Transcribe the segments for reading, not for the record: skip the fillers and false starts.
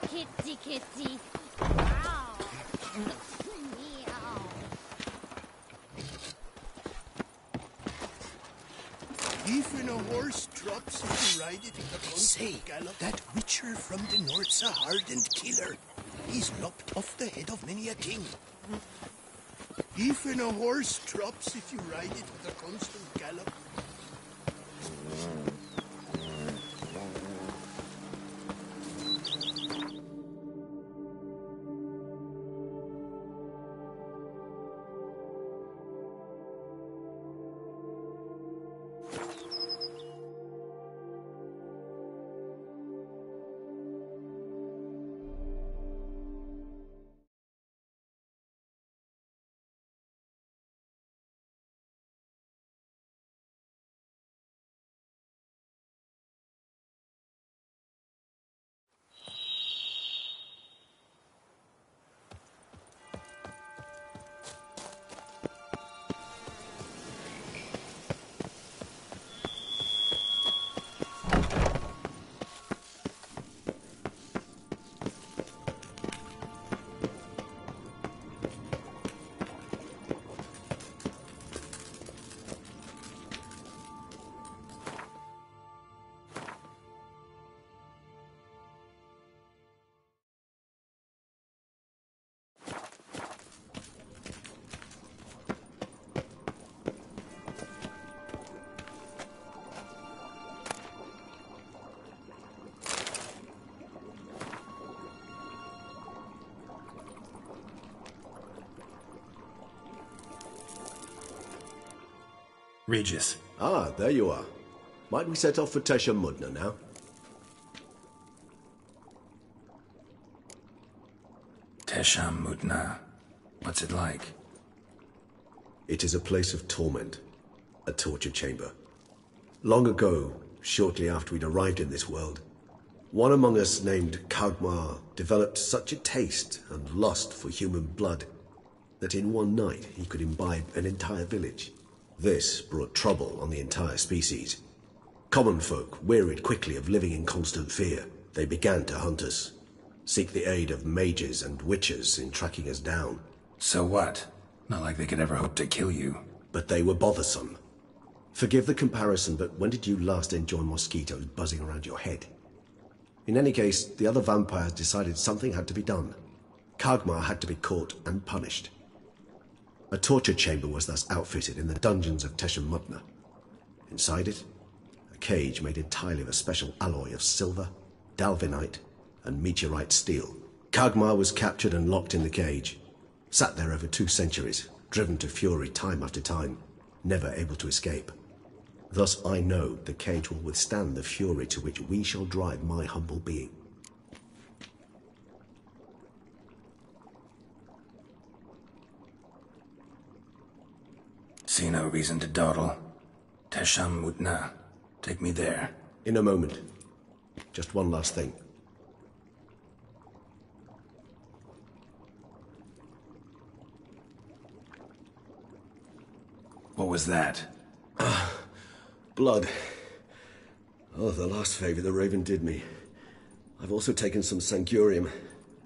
Kitty, kitty. Wow. Meow. Even a horse drops if you ride it in the constant gallop. That witcher from the north's a hardened killer. He's lopped off the head of many a king. Even a horse drops if you ride it with a constant gallop. Regis. Ah, there you are. Might we set off for Tesha Mudna now? Tesha Mudna. What's it like? It is a place of torment. A torture chamber. Long ago, shortly after we'd arrived in this world, one among us named Kagmar developed such a taste and lust for human blood that in one night he could imbibe an entire village. This brought trouble on the entire species. Common folk wearied quickly of living in constant fear. They began to hunt us, seek the aid of mages and witches in tracking us down. So what? Not like they could ever hope to kill you. But they were bothersome. Forgive the comparison, but when did you last enjoy mosquitoes buzzing around your head? In any case, the other vampires decided something had to be done. Kagmar had to be caught and punished. A torture chamber was thus outfitted in the dungeons of Tesha Mudna. Inside it, a cage made entirely of a special alloy of silver, dalvinite, and meteorite steel. Kagmar was captured and locked in the cage, sat there over 2 centuries, driven to fury time after time, never able to escape. Thus I know the cage will withstand the fury to which we shall drive my humble being. See no reason to dawdle. Tesha Mudna. Take me there. In a moment. Just one last thing. What was that? Blood. Oh, the last favor the Raven did me. I've also taken some Sangurium,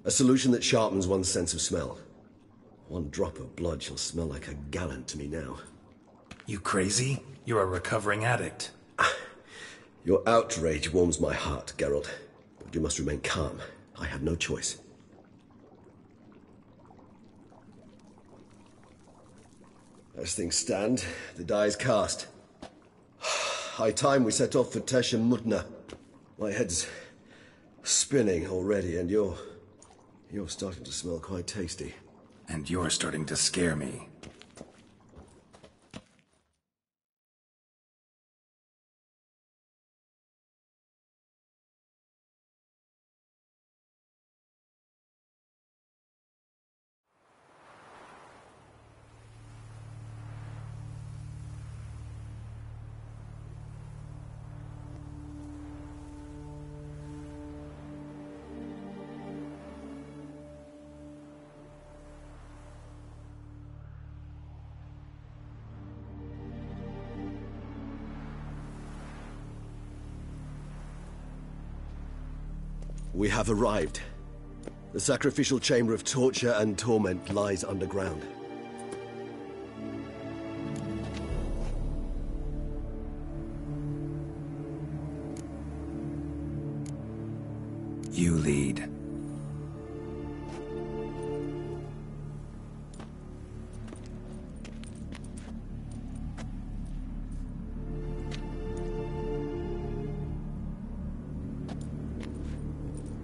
a solution that sharpens one's sense of smell. 1 drop of blood shall smell like a gallon to me now. You crazy? You're a recovering addict. Your outrage warms my heart, Geralt. But you must remain calm. I have no choice. As things stand, the die is cast. High time we set off for Tesha Mudna. My head's spinning already, and you're starting to smell quite tasty. And you're starting to scare me. We have arrived. The sacrificial chamber of torture and torment lies underground. You lead.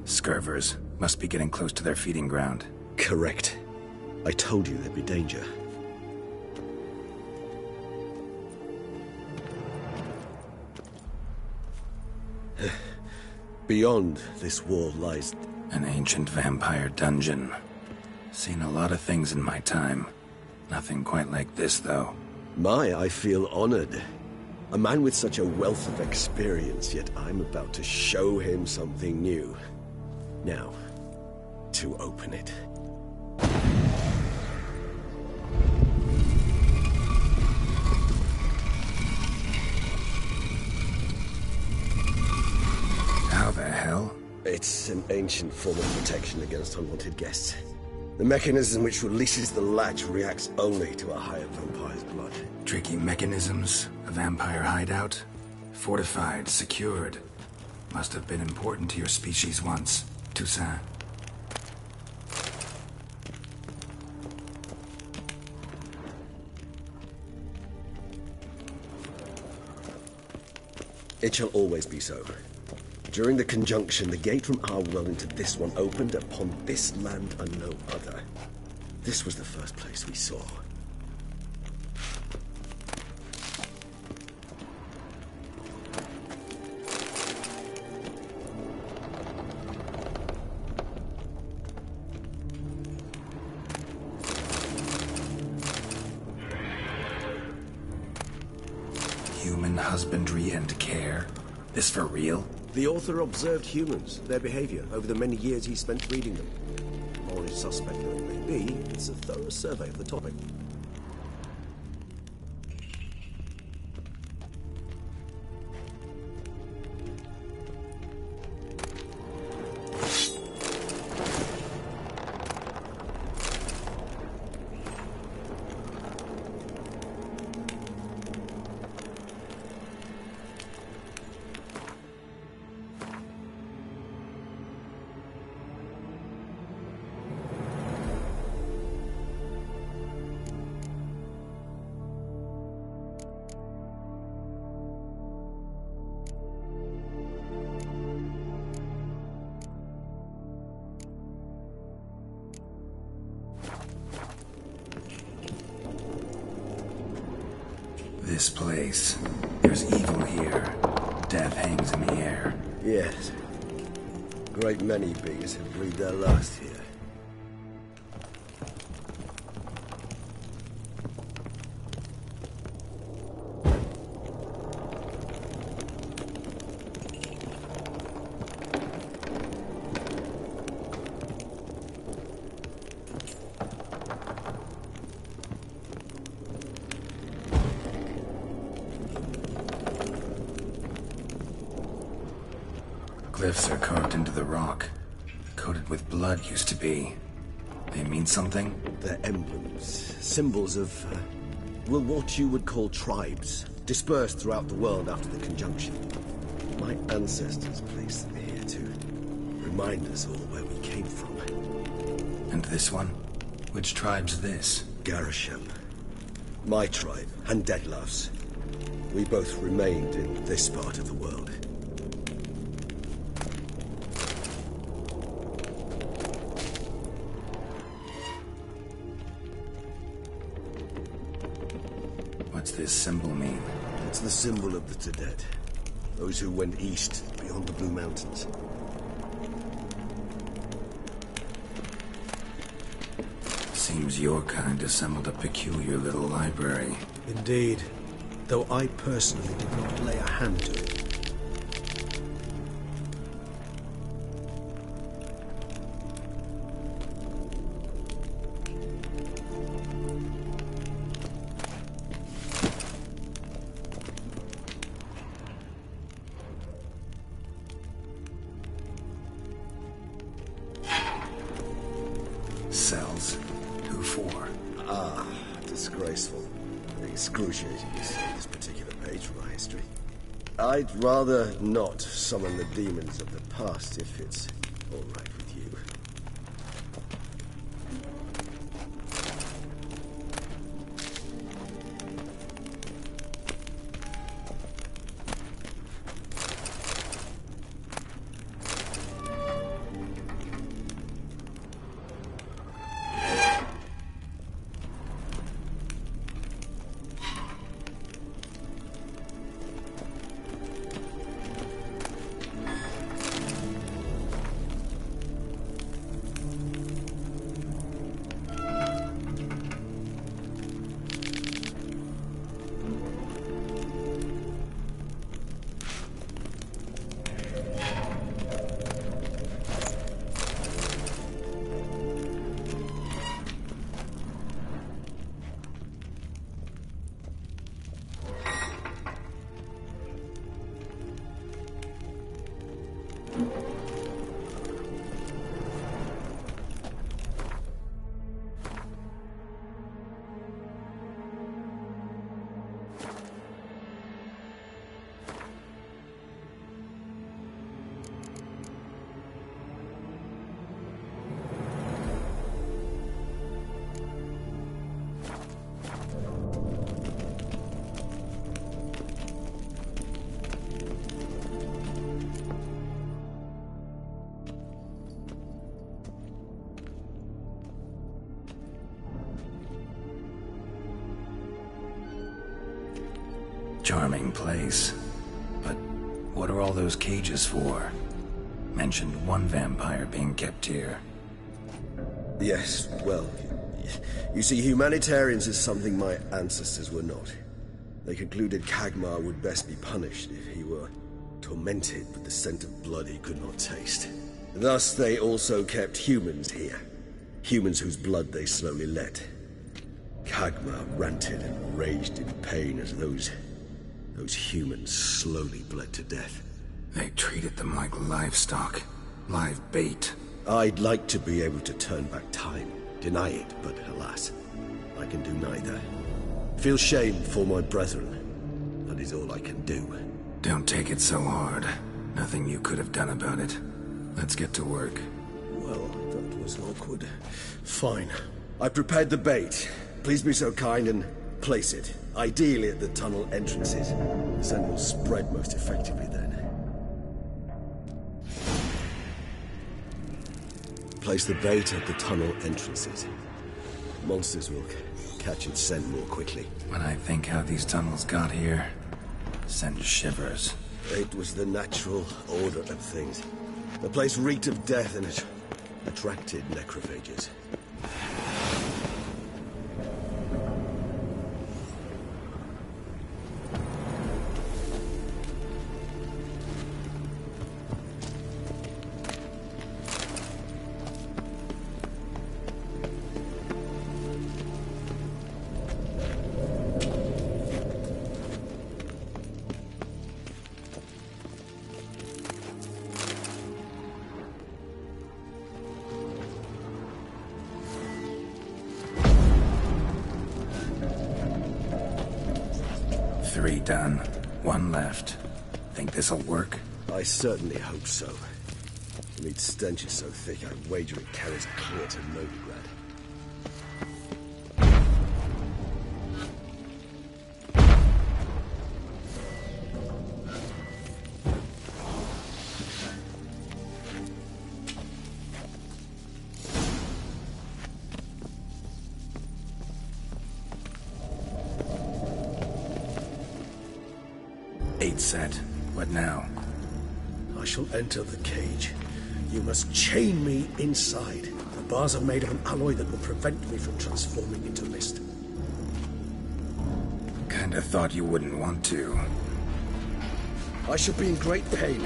Scurvers must be getting close to their feeding ground. Correct. I told you there'd be danger. Beyond this wall lies... An ancient vampire dungeon. Seen a lot of things in my time. Nothing quite like this, though. I feel honored. A man with such a wealth of experience, yet I'm about to show him something new. Now, to open it. How the hell? It's an ancient form of protection against unwanted guests. The mechanism which releases the latch reacts only to a higher vampire's blood. Tricky mechanisms, a vampire hideout. Fortified, secured. Must have been important to your species once. Toussaint. It shall always be so. During the conjunction, the gate from our world into this one opened upon this land and no other. This was the first place we saw. Human husbandry and care? This for real? The author observed humans, their behavior, over the many years he spent reading them. Morally suspect though it may be, it's a thorough survey of the topic. This place. There's evil here. Death hangs in the air. Yes. A great many bees have breathed their last here. Glyphs are carved into the rock. Coated with blood used to be. They mean something? They're emblems, symbols of, well, what you would call tribes, dispersed throughout the world after the conjunction. My ancestors placed them here to remind us all where we came from. And this one? Which tribe's this? Garisham. My tribe, and Deadlough's. We both remained in this part of the world. What's this symbol mean? It's the symbol of the Dead. Those who went east, beyond the Blue Mountains. Seems your kind assembled a peculiar little library. Indeed. Though I personally did not lay a hand to it. Cells? Who for? Ah, disgraceful. Excruciating to see this particular page from my history. I'd rather not summon the demons of the past if it's all right with you. Charming place. But what are all those cages for? Mentioned one vampire being kept here. Yes, well, you see, humanitarians is something my ancestors were not. They concluded Kagmar would best be punished if he were tormented with the scent of blood he could not taste. Thus, they also kept humans here. Humans whose blood they slowly let. Kagmar ranted and raged in pain as those humans slowly bled to death. They treated them like livestock. Live bait. I'd like to be able to turn back time. Deny it, but alas, I can do neither. Feel shame for my brethren. That is all I can do. Don't take it so hard. Nothing you could have done about it. Let's get to work. Well, that was awkward. Fine. I prepared the bait. Please be so kind and place it. Ideally at the tunnel entrances. The scent will spread most effectively then. Place the bait at the tunnel entrances. Monsters will catch its scent more quickly. When I think how these tunnels got here, send shivers. It was the natural order of things. The place reeked of death and it attracted necrophages. Three done. One left. Think this'll work? I certainly hope so. The meat stench is so thick, I wager it carries clear to Novigrad. Eight set. What now? I shall enter the cage. You must chain me inside. The bars are made of an alloy that will prevent me from transforming into mist. Kinda thought you wouldn't want to. I shall be in great pain.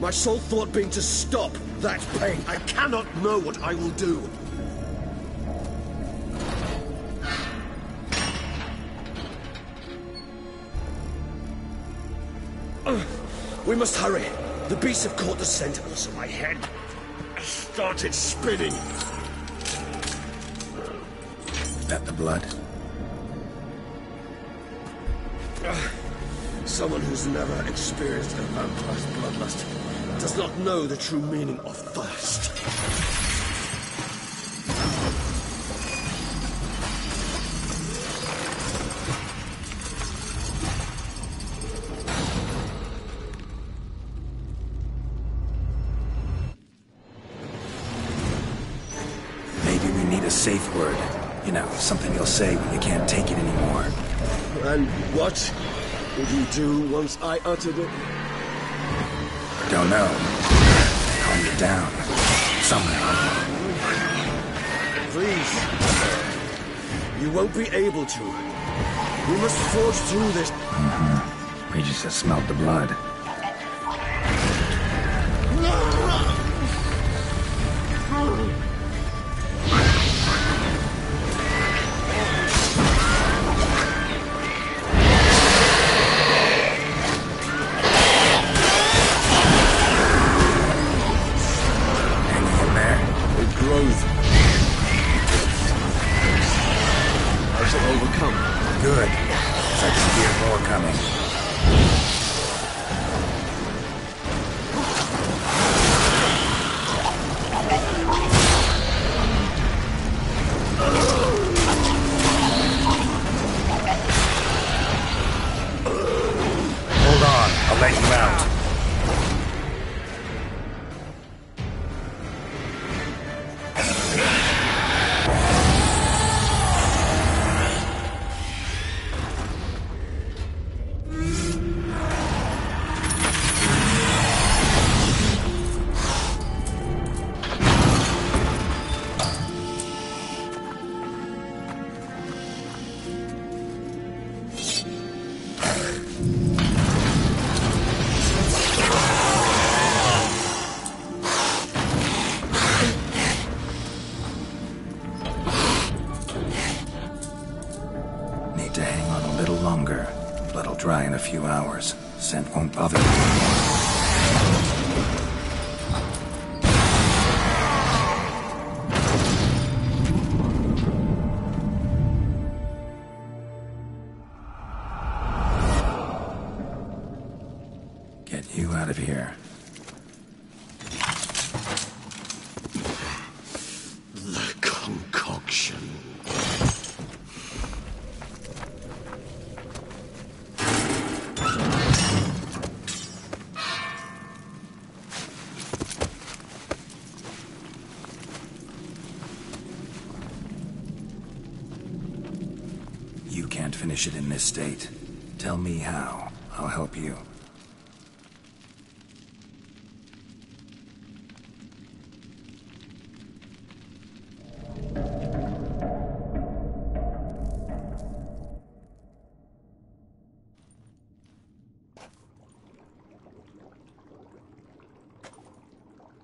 My sole thought being to stop that pain. I cannot know what I will do. We must hurry. The beasts have caught the scent of us, and my head started spinning. that the blood? Someone who's never experienced a vampire's bloodlust does not know the true meaning of thirst. Maybe we need a safe word. You know, something you'll say when you can't take it anymore. And what would you do once I uttered it? Don't know. Calm you down. Somehow. Please. You won't be able to. We must forge through this. We just smelled the blood. Good. I can hear more coming. Hold on, I'll let you out. To hang on a little longer. Blood'll dry in a few hours. Scent won't bother you anymore. Get you out of here. The concoction. You can't finish it in this state. Tell me how. I'll help you.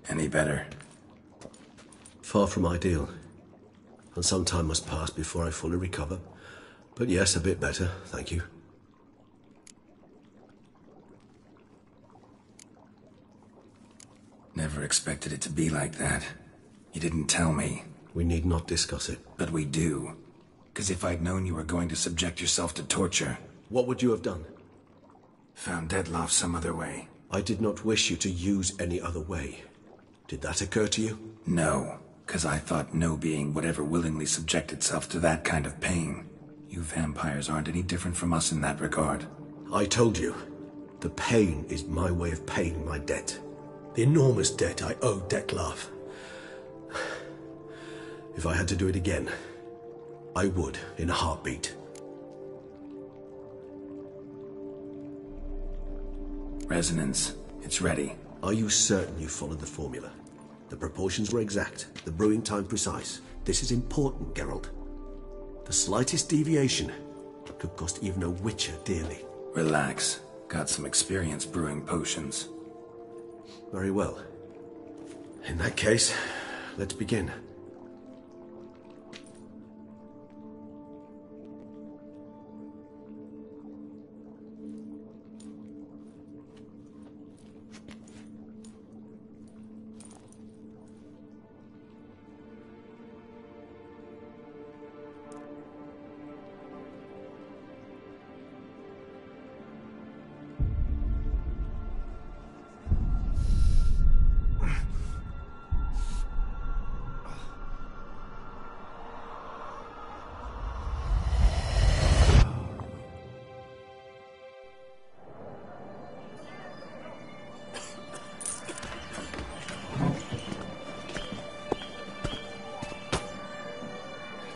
Any better? Far from ideal. And some time must pass before I fully recover. But yes, a bit better, thank you. Never expected it to be like that. You didn't tell me. We need not discuss it. But we do. Because if I'd known you were going to subject yourself to torture... What would you have done? Found Deadloff some other way. I did not wish you to use any other way. Did that occur to you? No, because I thought no being would ever willingly subject itself to that kind of pain. You vampires aren't any different from us in that regard. I told you. The pain is my way of paying my debt. The enormous debt I owe Dettlaff. If I had to do it again, I would, in a heartbeat. Resonance. It's ready. Are you certain you followed the formula? The proportions were exact, the brewing time precise. This is important, Geralt. The slightest deviation could cost even a witcher dearly. Relax. Got some experience brewing potions. Very well. In that case, let's begin.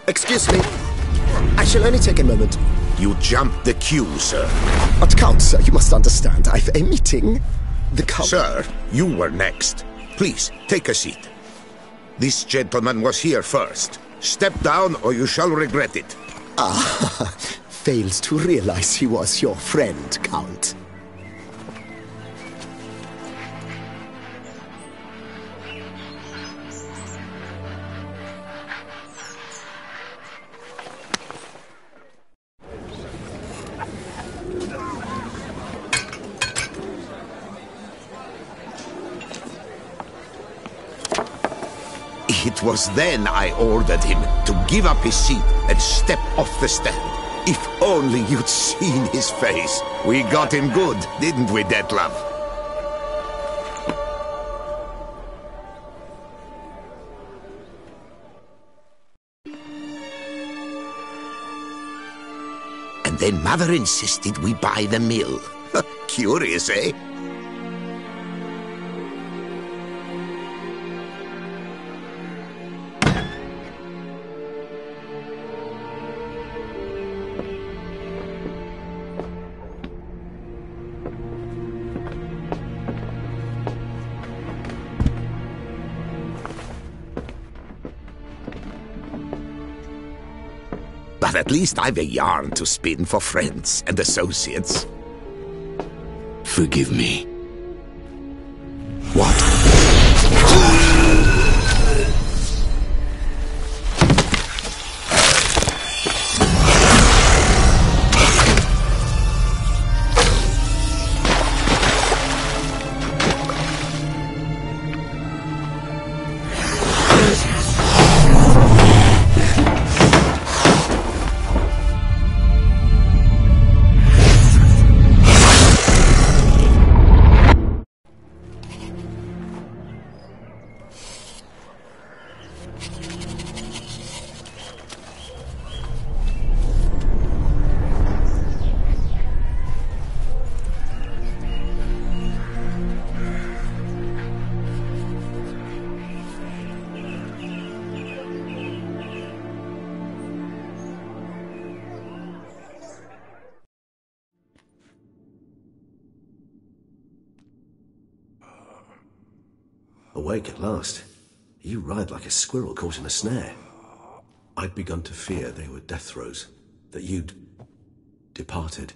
Excuse me. I shall only take a moment. You jumped the queue, sir. But Count, sir, you must understand. I've a meeting. The Count... Sir, you were next. Please, take a seat. This gentleman was here first. Step down or you shall regret it. Ah, fails to realize he was your friend, Count. It was then I ordered him to give up his seat and step off the stand. If only you'd seen his face. We got him good, didn't we, Detlef? And then Mother insisted we buy the mill. Curious, eh? But at least I've a yarn to spin for friends and associates. Forgive me. What? Awake at last. You ride like a squirrel caught in a snare. I'd begun to fear they were death throes, that you'd departed.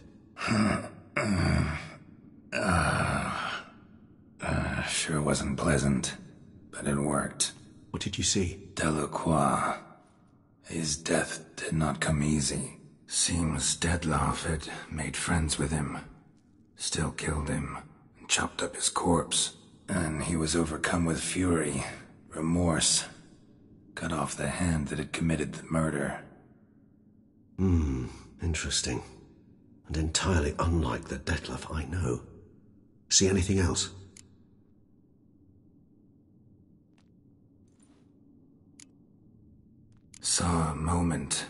Sure wasn't pleasant, but it worked. What did you see? Delacroix. His death did not come easy. Seems Detlef had made friends with him. Still killed him, and chopped up his corpse. And he was overcome with fury, remorse. Cut off the hand that had committed the murder. Interesting. And entirely unlike the Detlef I know. See anything else? Saw a moment.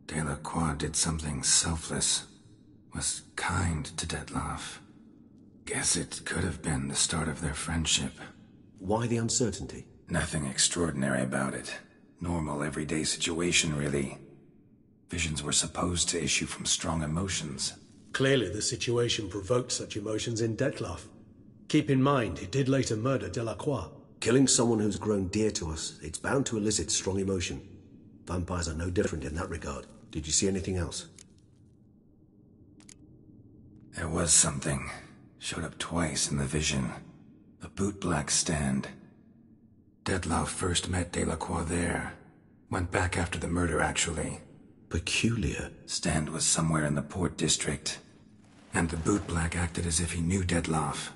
Delacroix did something selfless. Was kind to Detlef. Guess it could have been the start of their friendship. Why the uncertainty? Nothing extraordinary about it. Normal, everyday situation, really. Visions were supposed to issue from strong emotions. Clearly the situation provoked such emotions in Detlef. Keep in mind, he did later murder Delacroix. Killing someone who's grown dear to us, it's bound to elicit strong emotion. Vampires are no different in that regard. Did you see anything else? There was something. Showed up twice in the vision. A bootblack stand. Detlef first met Delacroix there. Went back after the murder, actually. Peculiar. Stand was somewhere in the port district. And the bootblack acted as if he knew Detlef.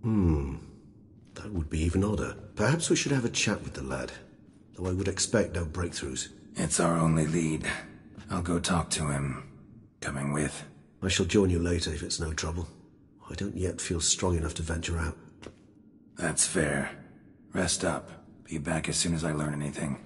That would be even odder. Perhaps we should have a chat with the lad. Though I would expect no breakthroughs. It's our only lead. I'll go talk to him. Coming with. I shall join you later if it's no trouble. I don't yet feel strong enough to venture out. That's fair. Rest up. Be back as soon as I learn anything.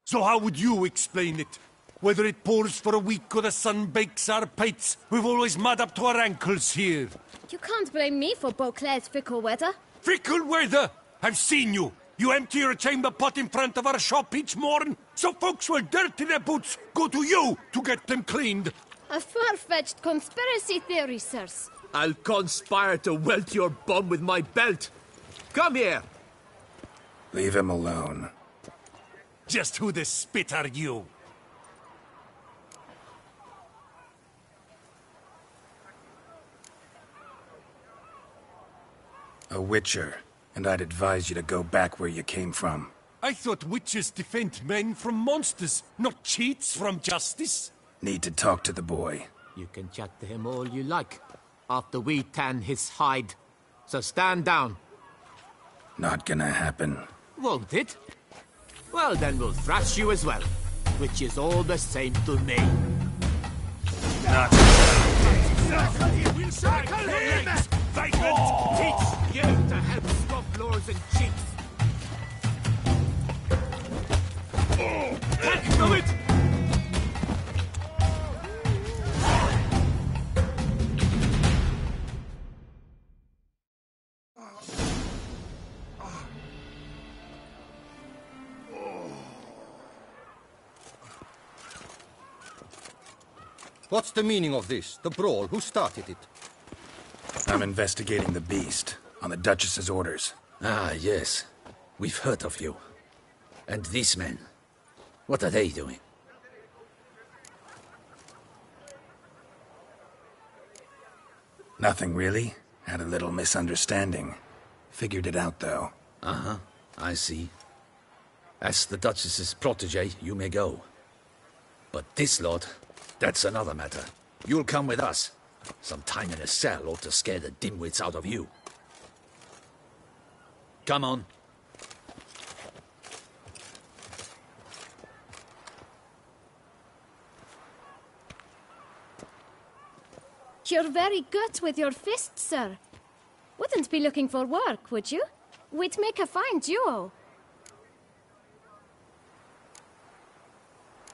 So how would you explain it? Whether it pours for a week or the sun bakes our pates, we've always mud up to our ankles here. You can't blame me for Beauclair's fickle weather. Fickle weather! I've seen you! You empty your chamber pot in front of our shop each morn, so folks will dirty their boots, go to you to get them cleaned. A far-fetched conspiracy theory, sirs. I'll conspire to welt your bum with my belt. Come here! Leave him alone. Just who the spit are you? A witcher, and I'd advise you to go back where you came from. I thought witches defend men from monsters, not cheats from justice. Need to talk to the boy. You can chat to him all you like, after we tan his hide. So stand down. Not gonna happen. Won't it? Well, then we'll thrash you as well, which is all the same to me. Not We'll circle him! Vagrant! Teach you to help scofflaws and cheats! Can't do it! What's the meaning of this? The brawl? Who started it? I'm investigating the beast, on the Duchess's orders. Ah, yes. We've heard of you. And these men, what are they doing? Nothing really. Had a little misunderstanding. Figured it out, though. Uh-huh, I see. As the Duchess's protege, you may go. But this lot, that's another matter. You'll come with us. Some time in a cell ought to scare the dimwits out of you. Come on. You're very good with your fists, sir. Wouldn't be looking for work, would you? We'd make a fine duo.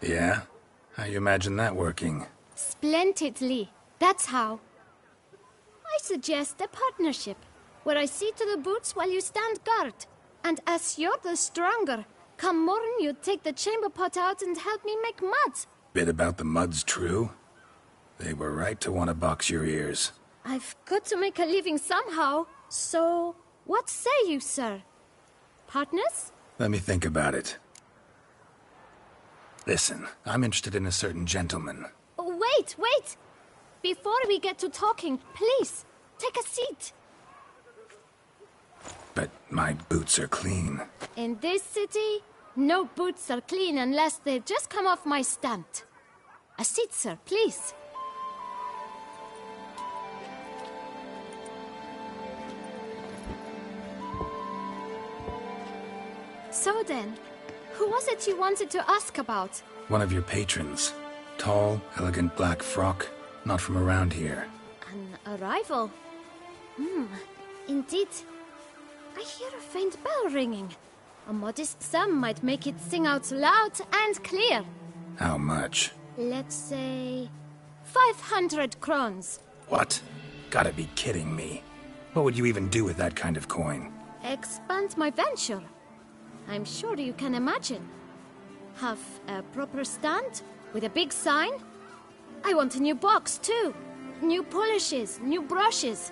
Yeah? How you imagine that working? Splendidly. That's how. I suggest a partnership, where I see to the boots while you stand guard. And as you're the stronger, come morn you take the chamber pot out and help me make mud. Bit about the mud's true? They were right to want to box your ears. I've got to make a living somehow, so what say you, sir? Partners? Let me think about it. Listen, I'm interested in a certain gentleman. Wait, wait! Before we get to talking, please, take a seat. But my boots are clean. In this city, no boots are clean unless they just come off my stand. A seat, sir, please. So then, who was it you wanted to ask about? One of your patrons. Tall, elegant black frock. Not from around here. An arrival? Indeed. I hear a faint bell ringing. A modest sum might make it sing out loud and clear. How much? Let's say 500 crowns. What? Gotta be kidding me. What would you even do with that kind of coin? Expand my venture. I'm sure you can imagine. Have a proper stand with a big sign. I want a new box too. New polishes, new brushes.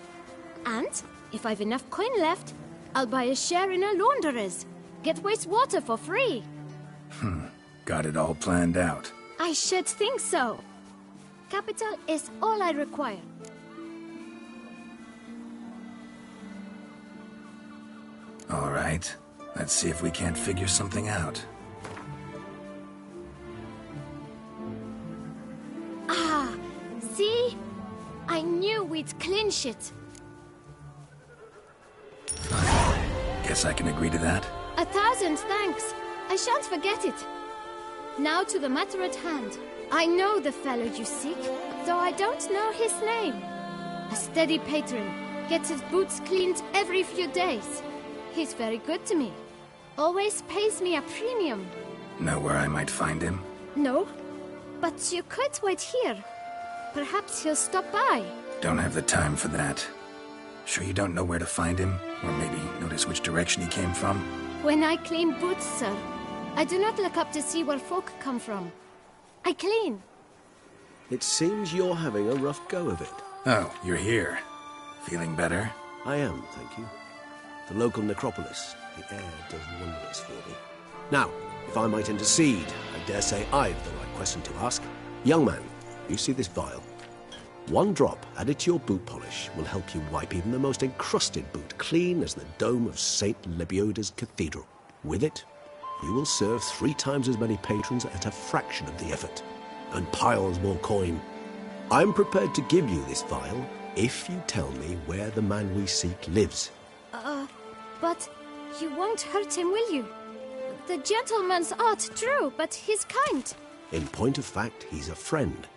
And if I've enough coin left, I'll buy a share in a launderer's. Get wastewater for free. Got it all planned out. I should think so. Capital is all I require. All right. Let's see if we can't figure something out. Ah, see? I knew we'd clinch it. Fine. Guess I can agree to that. 1,000 thanks. I shan't forget it. Now to the matter at hand. I know the fellow you seek, though I don't know his name. A steady patron. Gets his boots cleaned every few days. He's very good to me. Always pays me a premium. Know where I might find him? No, but you could wait here. Perhaps he'll stop by. Don't have the time for that. Sure you don't know where to find him? Or maybe notice which direction he came from? When I clean boots, sir, I do not look up to see where folk come from. I clean. It seems you're having a rough go of it. Oh, you're here. Feeling better? I am, thank you. The local necropolis. The air does wonders for me. Now, if I might intercede, I dare say I've the right question to ask. Young man, you see this vial? One drop added to your boot polish will help you wipe even the most encrusted boot clean as the dome of St. Lebioda's Cathedral. With it, you will serve 3 times as many patrons at a fraction of the effort, and piles more coin. I'm prepared to give you this vial if you tell me where the man we seek lives. But you won't hurt him, will you? The gentleman's art, true, but he's kind. In point of fact, he's a friend.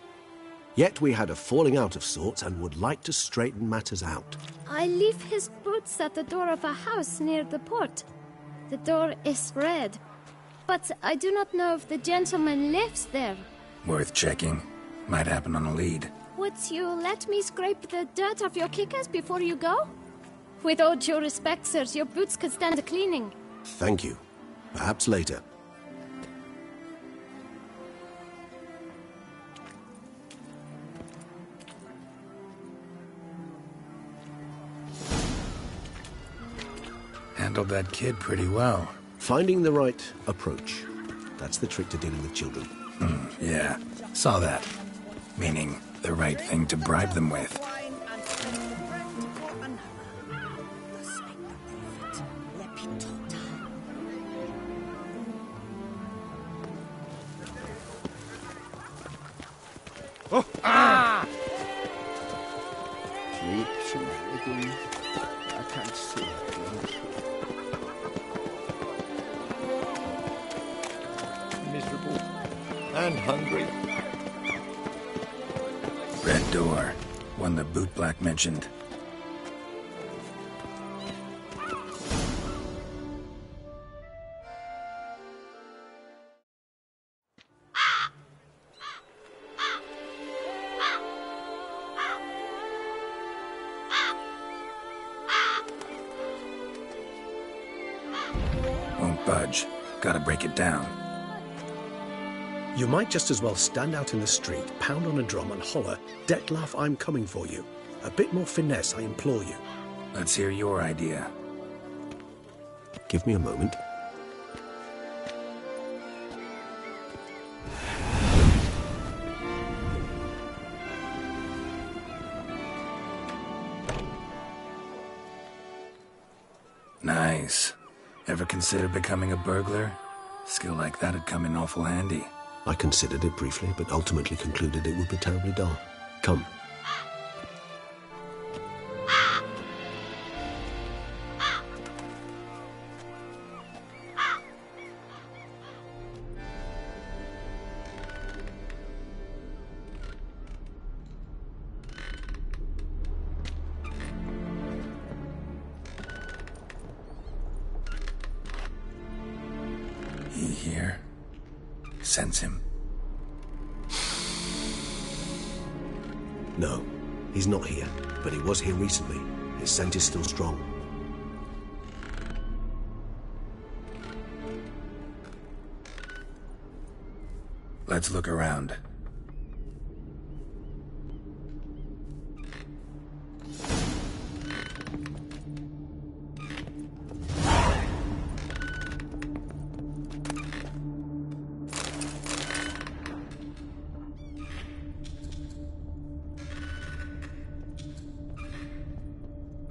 Yet we had a falling out of sorts and would like to straighten matters out. I leave his boots at the door of a house near the port. The door is red, but I do not know if the gentleman lives there. Worth checking. Might happen on a lead. Would you let me scrape the dirt off your kickers before you go? With all due respect, sirs, your boots could stand a cleaning. Thank you. Perhaps later. Handled that kid pretty well. Finding the right approach. That's the trick to dealing with children. Yeah, saw that. Meaning, the right thing to bribe them with. Oh! Ah! I can't see. Miserable and hungry. Red door. One the bootblack mentioned. Won't budge. Gotta break it down. You might just as well stand out in the street, pound on a drum and holler, "Detlef, I'm coming for you." A bit more finesse, I implore you. Let's hear your idea. Give me a moment. Nice. Ever consider becoming a burglar? Skill like that'd come in awful handy. I considered it briefly, but ultimately concluded it would be terribly dull. Come. here? Sense him? No, he's not here, but he was here recently. His scent is still strong. Let's look around.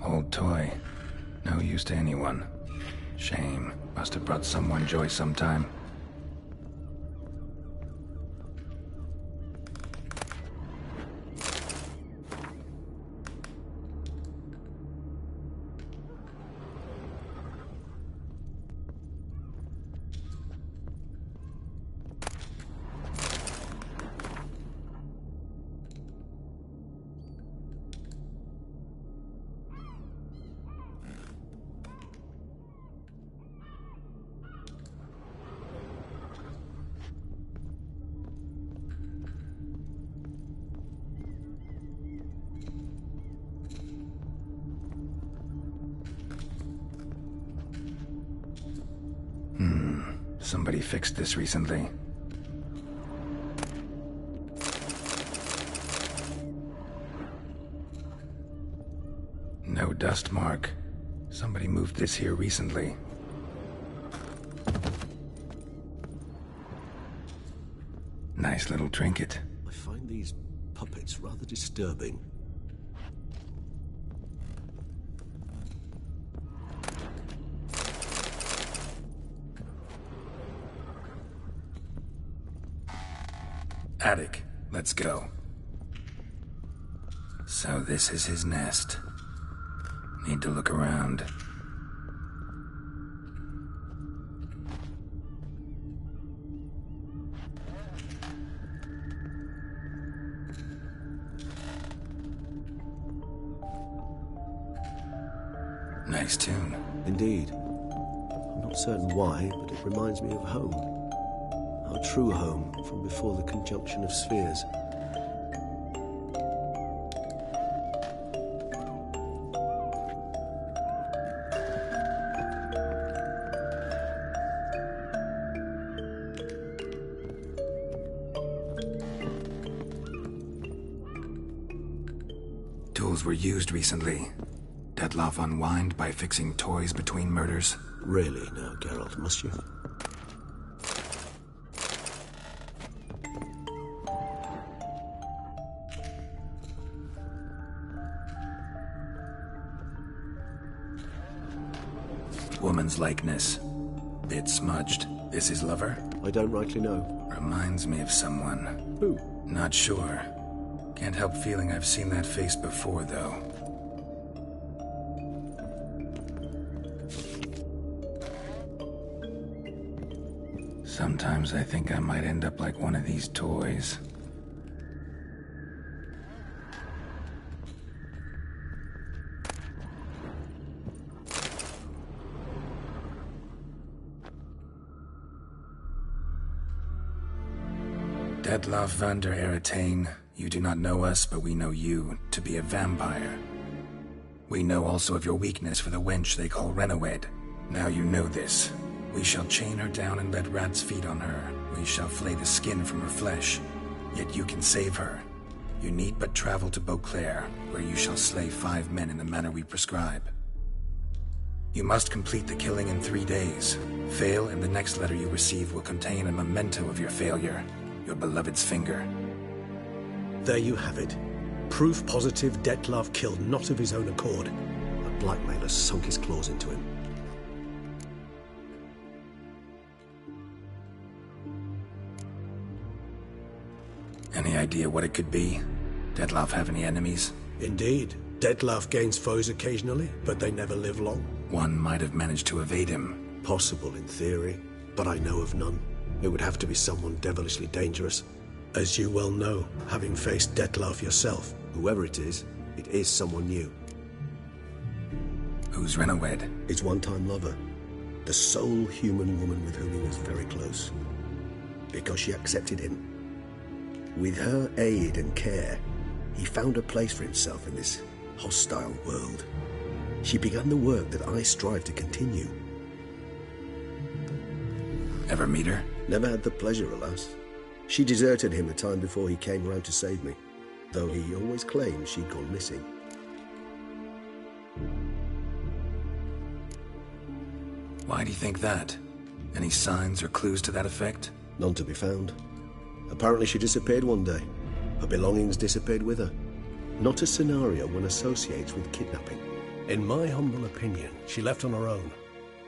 Old toy. No use to anyone. Shame. Must have brought someone joy sometime. Somebody fixed this recently. No dust mark. Somebody moved this here recently. Nice little trinket. I find these puppets rather disturbing. Attic. Let's go. So this is his nest. Need to look around. Nice tune. Indeed. I'm not certain why, but it reminds me of home. Our true home from before the conjunction of spheres. Tools were used recently. Dettlaff unwind by fixing toys between murders. Really now, Geralt, must you? Woman's likeness. Bit smudged. This his lover? I don't rightly know. Reminds me of someone. Who? Not sure. Can't help feeling I've seen that face before, though. Sometimes I think I might end up like one of these toys. Dettlaff van der Eretain, you do not know us, but we know you to be a vampire. We know also of your weakness for the wench they call Renawed. Now you know this. We shall chain her down and let rats feed on her. We shall flay the skin from her flesh. Yet you can save her. You need but travel to Beauclair, where you shall slay 5 men in the manner we prescribe. You must complete the killing in 3 days. Fail, and the next letter you receive will contain a memento of your failure. Your beloved's finger. There you have it. Proof positive Dettlaff killed not of his own accord. A blackmailer sunk his claws into him. Any idea what it could be? Dettlaff have any enemies? Indeed. Dettlaff gains foes occasionally, but they never live long. One might have managed to evade him. Possible in theory, but I know of none. It would have to be someone devilishly dangerous. As you well know, having faced Dettlaff yourself. Whoever it is someone new. Who's Renawed? His one-time lover. The sole human woman with whom he was very close. Because she accepted him. With her aid and care, he found a place for himself in this hostile world. She began the work that I strive to continue. Ever meet her? Never had the pleasure, alas. She deserted him a time before he came round to save me, though he always claimed she'd gone missing. Why do you think that? Any signs or clues to that effect? None to be found. Apparently she disappeared one day. Her belongings disappeared with her. Not a scenario one associates with kidnapping. In my humble opinion, she left on her own.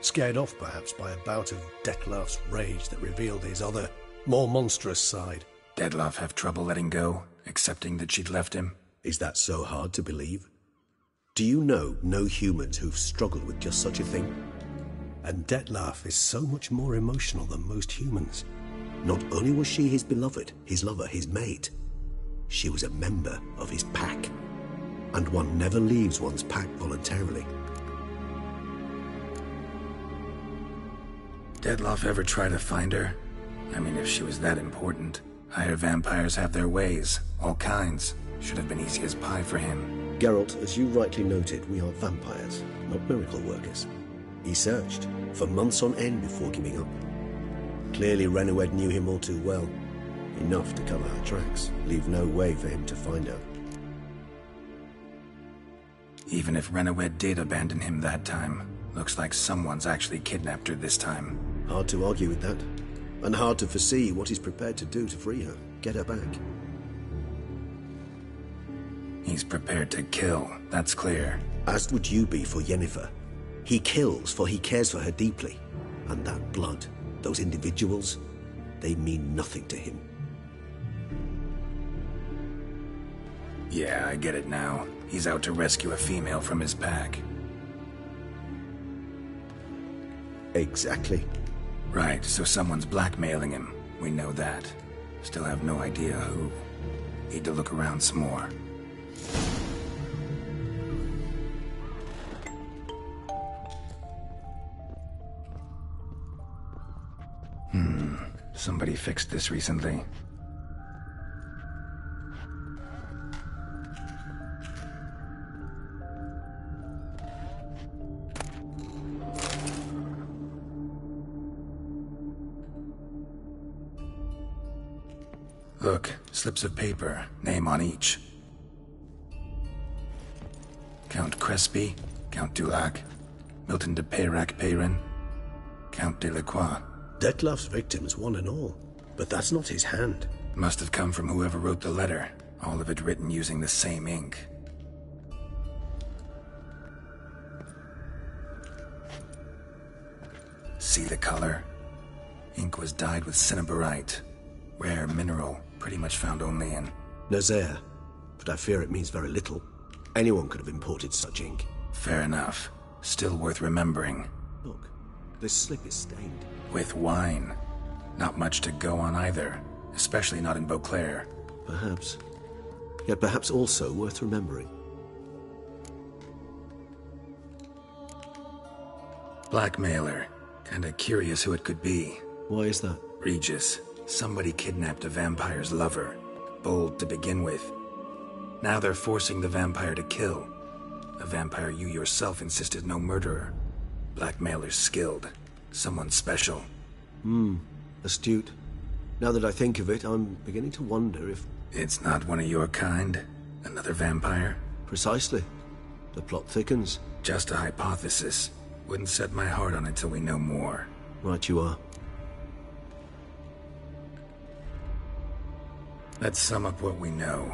Scared off, perhaps, by a bout of Detlef's rage that revealed his other, more monstrous side. Detlef have trouble letting go, accepting that she'd left him? Is that so hard to believe? Do you know no humans who've struggled with just such a thing? And Detlef is so much more emotional than most humans. Not only was she his beloved, his lover, his mate, she was a member of his pack. And one never leaves one's pack voluntarily. Detlef ever try to find her? I mean, if she was that important. Higher vampires have their ways, all kinds. Should have been easy as pie for him. Geralt, as you rightly noted, we are vampires, not miracle workers. He searched for months on end before giving up. Clearly Renowed knew him all too well. Enough to cover her tracks, leave no way for him to find her. Even if Renowed did abandon him that time, looks like someone's actually kidnapped her this time. Hard to argue with that. And hard to foresee what he's prepared to do to free her, get her back. He's prepared to kill, that's clear. As would you be for Yennefer. He kills for he cares for her deeply. And that blood, those individuals, they mean nothing to him. Yeah, I get it now. He's out to rescue a female from his pack. Exactly. Right, so someone's blackmailing him. We know that. Still have no idea who. Need to look around some more. Somebody fixed this recently. Look, slips of paper, name on each. Count Crespi, Count Dulac, Milton de Peyrac-Peyrin, Count Delacroix. Detlef's victims, one and all. But that's not his hand. Must have come from whoever wrote the letter. All of it written using the same ink. See the color? Ink was dyed with cinnabarite. Rare mineral, pretty much found only in Nazaire, but I fear it means very little. Anyone could have imported such ink. Fair enough. Still worth remembering. Look, this slip is stained. With wine. Not much to go on either, especially not in Beauclair. Perhaps. Yet perhaps also worth remembering. Blackmailer. Kinda curious who it could be. Why is that? Regis. Somebody kidnapped a vampire's lover. Bold to begin with. Now they're forcing the vampire to kill. A vampire you yourself insisted no murderer. Blackmailer's skilled. Someone special. Astute. Now that I think of it, I'm beginning to wonder if... It's not one of your kind? Another vampire? Precisely. The plot thickens. Just a hypothesis. Wouldn't set my heart on it till we know more. Right you are. Let's sum up what we know.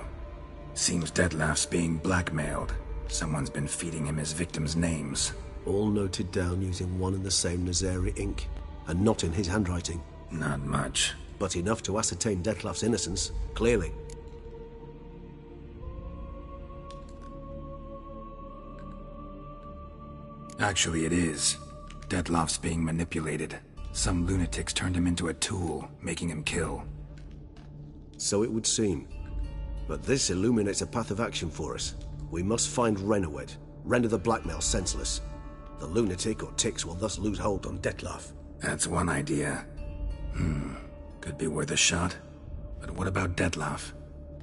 Seems Detlef's being blackmailed. Someone's been feeding him his victims' names. All noted down using one and the same Nazaire ink, and not in his handwriting. Not much. But enough to ascertain Detlef's innocence, clearly. Actually, it is. Detlef's being manipulated. Some lunatics turned him into a tool, making him kill. So it would seem. But this illuminates a path of action for us. We must find Renowed, render the blackmail senseless. The lunatic or ticks will thus lose hold on Detlef. That's one idea. Could be worth a shot. But what about Detlef?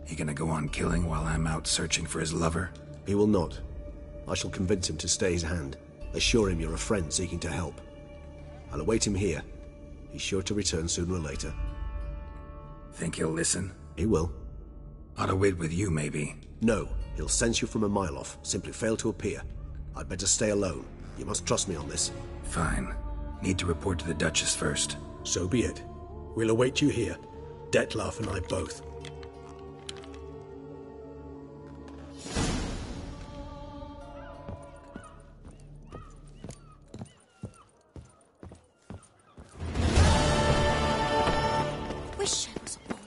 He gonna go on killing while I'm out searching for his lover? He will not. I shall convince him to stay his hand. Assure him you're a friend seeking to help. I'll await him here. He's sure to return sooner or later. Think he'll listen? He will. Ought to wait with you, maybe. No, he'll sense you from a mile off. Simply fail to appear. I'd better stay alone. You must trust me on this. Fine. Need to report to the Duchess first. So be it. We'll await you here. Detlef and I both. Wish I was a boy.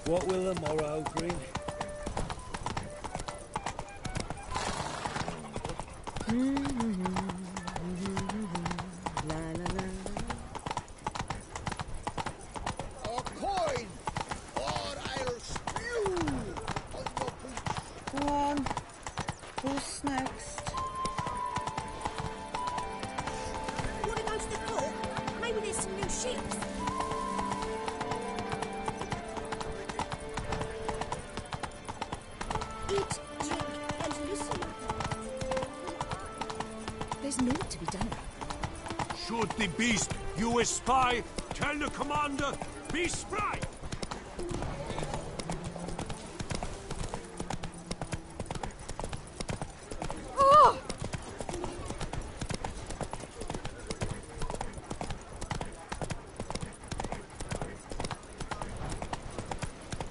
What will the morrow bring? A coin, or I'll spew on your boots. Go on. Who's next? Want to go to the court? Maybe there's some new sheep. Eat, drink, and listen. There's naught to be done. Shoot the beast, you a spy! Tell the commander, be spry! Oh!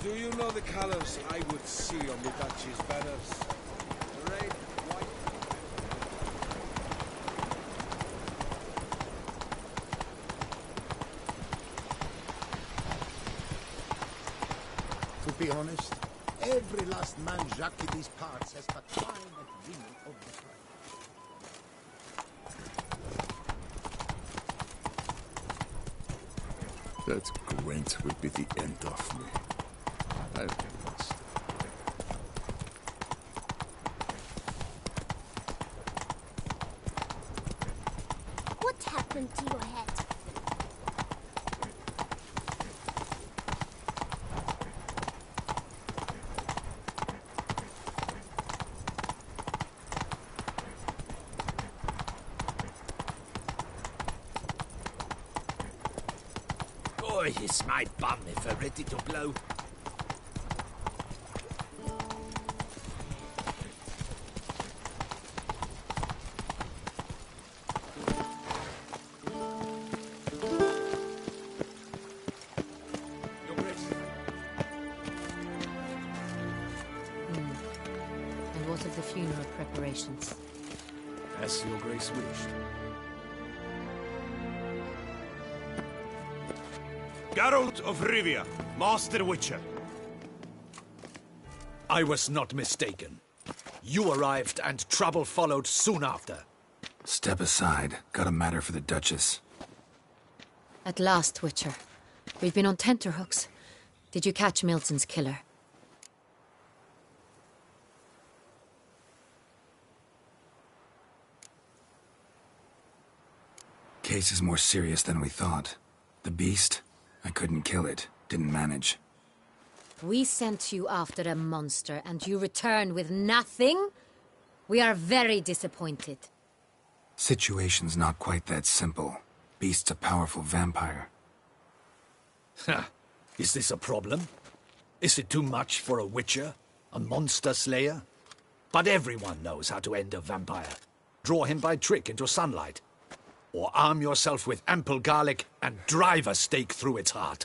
Do you know the colours I would see on the Duchy's banners? Red, white... To be honest, every last man Jacques in these parts has but time at dreaming of the fight. That Gwent will be the end of me. I've been lost. What happened to your head? Boy, it's my bum if we're ready to blow. Your Grace. And what of the funeral preparations? As your grace wished. Geralt of Rivia, Master Witcher. I was not mistaken. You arrived and trouble followed soon after. Step aside. Got a matter for the Duchess. At last, Witcher. We've been on tenterhooks. Did you catch Milton's killer? Case is more serious than we thought. The beast? I couldn't kill it. Didn't manage. We sent you after a monster, and you return with nothing? We are very disappointed. Situation's not quite that simple. Beast's a powerful vampire. Ha! Is this a problem? Is it too much for a witcher? A monster slayer? But everyone knows how to end a vampire. Draw him by trick into sunlight. Or arm yourself with ample garlic and drive a stake through its heart.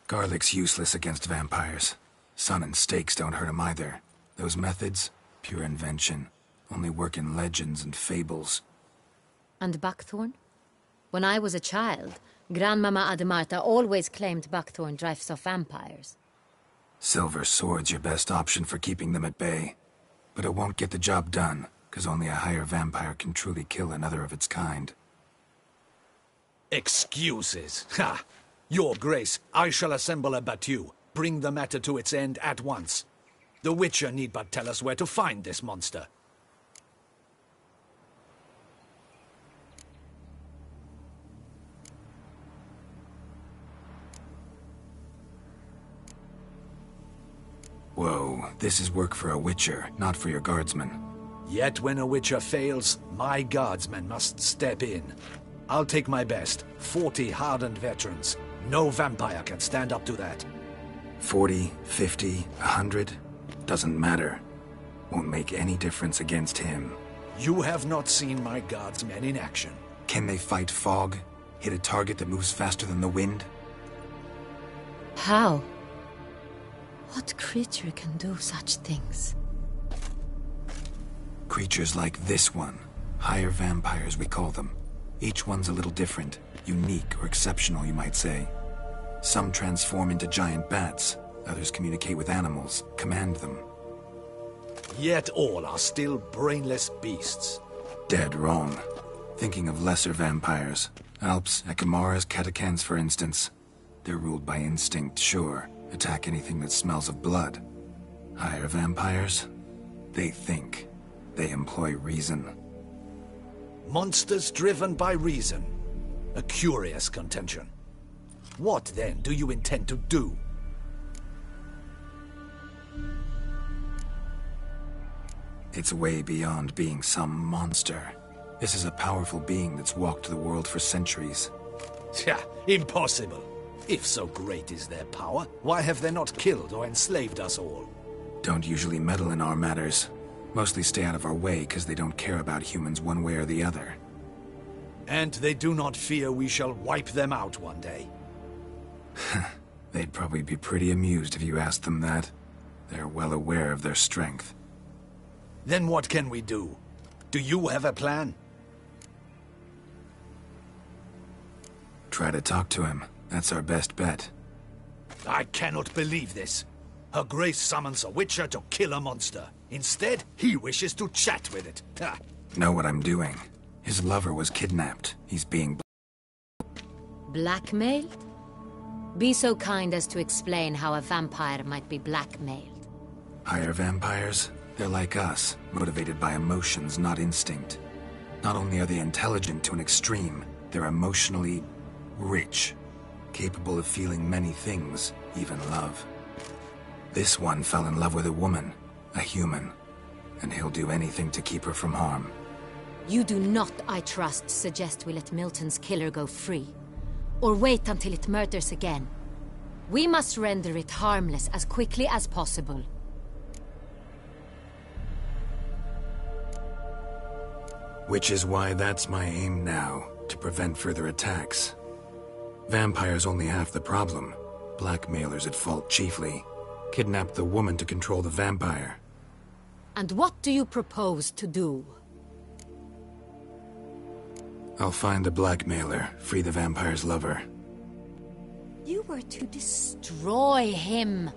Garlic's useless against vampires. Sun and stakes don't hurt him either. Those methods, Pure invention. Only work in legends and fables. And buckthorn? When I was a child, Grandmama Ademarta always claimed buckthorn drives off vampires. Silver sword's your best option for keeping them at bay. But it won't get the job done, because only a higher vampire can truly kill another of its kind. Excuses! Ha! Your Grace, I shall assemble a battue. Bring the matter to its end at once. The Witcher need but tell us where to find this monster. Whoa, this is work for a Witcher, not for your guardsmen. Yet when a Witcher fails, my guardsmen must step in. I'll take my best. 40 hardened veterans. No vampire can stand up to that. 40, 50, 100? Doesn't matter. Won't make any difference against him. You have not seen my guardsmen in action. Can they fight fog? Hit a target that moves faster than the wind? How? What creature can do such things? Creatures like this one. Higher vampires, we call them. Each one's a little different. Unique or exceptional, you might say. Some transform into giant bats. Others communicate with animals, command them. Yet all are still brainless beasts. Dead wrong. Thinking of lesser vampires. Alps, Ekamaras, Catacans, for instance. They're ruled by instinct, sure. Attack anything that smells of blood. Higher vampires? They think. They employ reason. Monsters driven by reason. A curious contention. What, then, do you intend to do? It's way beyond being some monster. This is a powerful being that's walked the world for centuries. Yeah, impossible. If so great is their power, why have they not killed or enslaved us all? Don't usually meddle in our matters. Mostly stay out of our way because they don't care about humans one way or the other. And they do not fear we shall wipe them out one day. They'd probably be pretty amused if you asked them that. They're well aware of their strength. Then what can we do? Do you have a plan? Try to talk to him. That's our best bet. I cannot believe this. Her Grace summons a Witcher to kill a monster. Instead, he wishes to chat with it. Ha. Know what I'm doing. His lover was kidnapped. He's being... Blackmailed? Be so kind as to explain how a vampire might be blackmailed. Higher vampires? They're like us, motivated by emotions, not instinct. Not only are they intelligent to an extreme, they're emotionally rich. Capable of feeling many things, even love. This one fell in love with a woman, a human, and he'll do anything to keep her from harm. You do not, I trust, suggest we let Milton's killer go free, or wait until it murders again. We must render it harmless as quickly as possible. Which is why that's my aim now, to prevent further attacks. Vampires only half the problem. Blackmailers at fault chiefly. Kidnapped the woman to control the vampire. And what do you propose to do? I'll find the blackmailer, free the vampire's lover. You were to destroy him,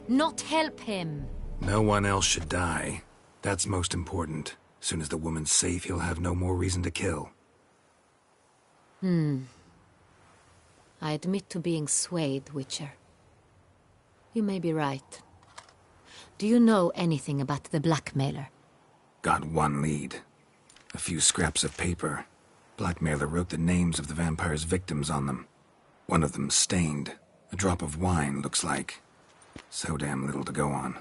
not help him. No one else should die. That's most important. Soon as the woman's safe, he'll have no more reason to kill. I admit to being swayed, Witcher. You may be right. Do you know anything about the blackmailer? Got one lead. A few scraps of paper. Blackmailer wrote the names of the vampire's victims on them. One of them stained. A drop of wine, looks like. So damn little to go on.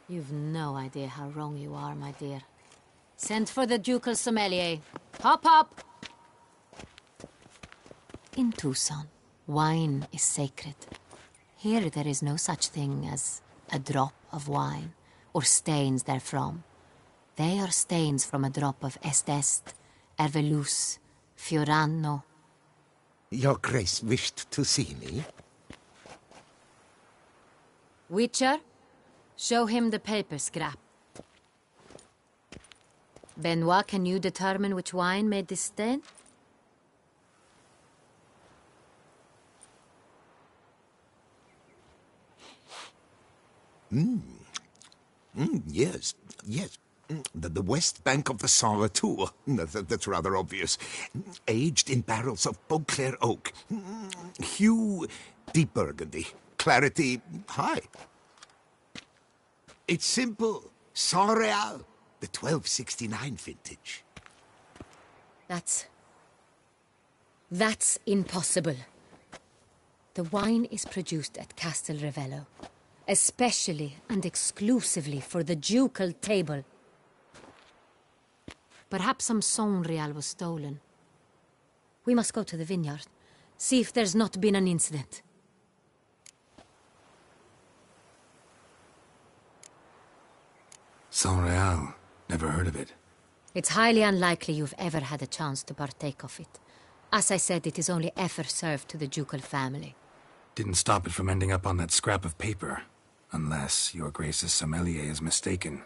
You've no idea how wrong you are, my dear. Send for the ducal sommelier. Hop, hop! In Tucson, wine is sacred. Here there is no such thing as a drop of wine, or stains therefrom. They are stains from a drop of Est, Ervelus, Fiorano. Your Grace wished to see me? Witcher, show him the paper scrap. Benoit, can you determine which wine made this stain? Yes. The west bank of the Saar too. That's rather obvious. Aged in barrels of Beauclair oak. Hue, deep burgundy. Clarity, high. It's simple. Saint-Réal, the 1269 vintage. That's impossible. The wine is produced at Castel Ravello, especially and exclusively for the ducal table. Perhaps some Saint-Réal was stolen. We must go to the vineyard, see if there's not been an incident. Saint-Réal. Never heard of it. It's highly unlikely you've ever had a chance to partake of it. As I said, it is only ever served to the ducal family. Didn't stop it from ending up on that scrap of paper. Unless your Grace's sommelier is mistaken.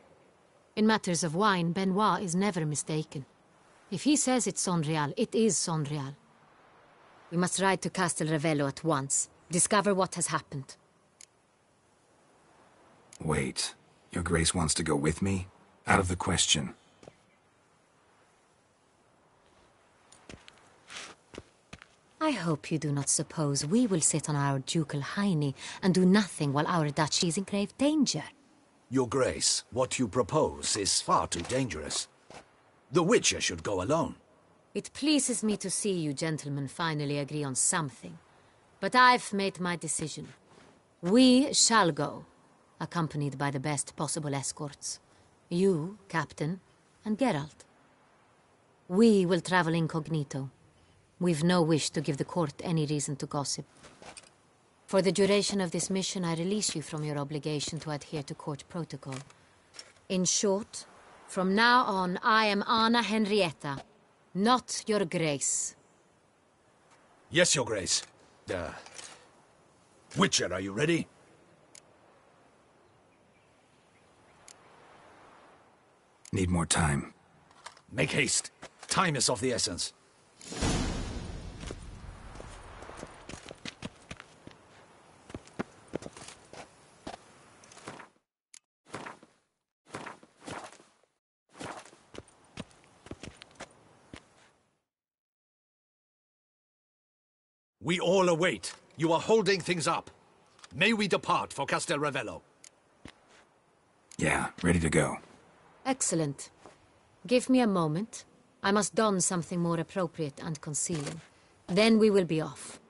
In matters of wine, Benoit is never mistaken. If he says it's Saint-Réal, it is Saint-Réal. We must ride to Castel Ravello at once. Discover what has happened. Wait. Your Grace wants to go with me? Out of the question. I hope you do not suppose we will sit on our ducal hiney and do nothing while our duchy is in grave danger. Your Grace, what you propose is far too dangerous. The Witcher should go alone. It pleases me to see you gentlemen finally agree on something. But I've made my decision. We shall go, accompanied by the best possible escorts. You, Captain, and Geralt. We will travel incognito. We've no wish to give the court any reason to gossip. For the duration of this mission, I release you from your obligation to adhere to court protocol. In short, from now on, I am Anna Henrietta, not your Grace. Yes, Your Grace. Witcher, are you ready? Need more time. Make haste. Time is of the essence. We all await. You are holding things up. May we depart for Castel Ravello? Yeah, ready to go. Excellent. Give me a moment. I must don something more appropriate and concealing. Then we will be off.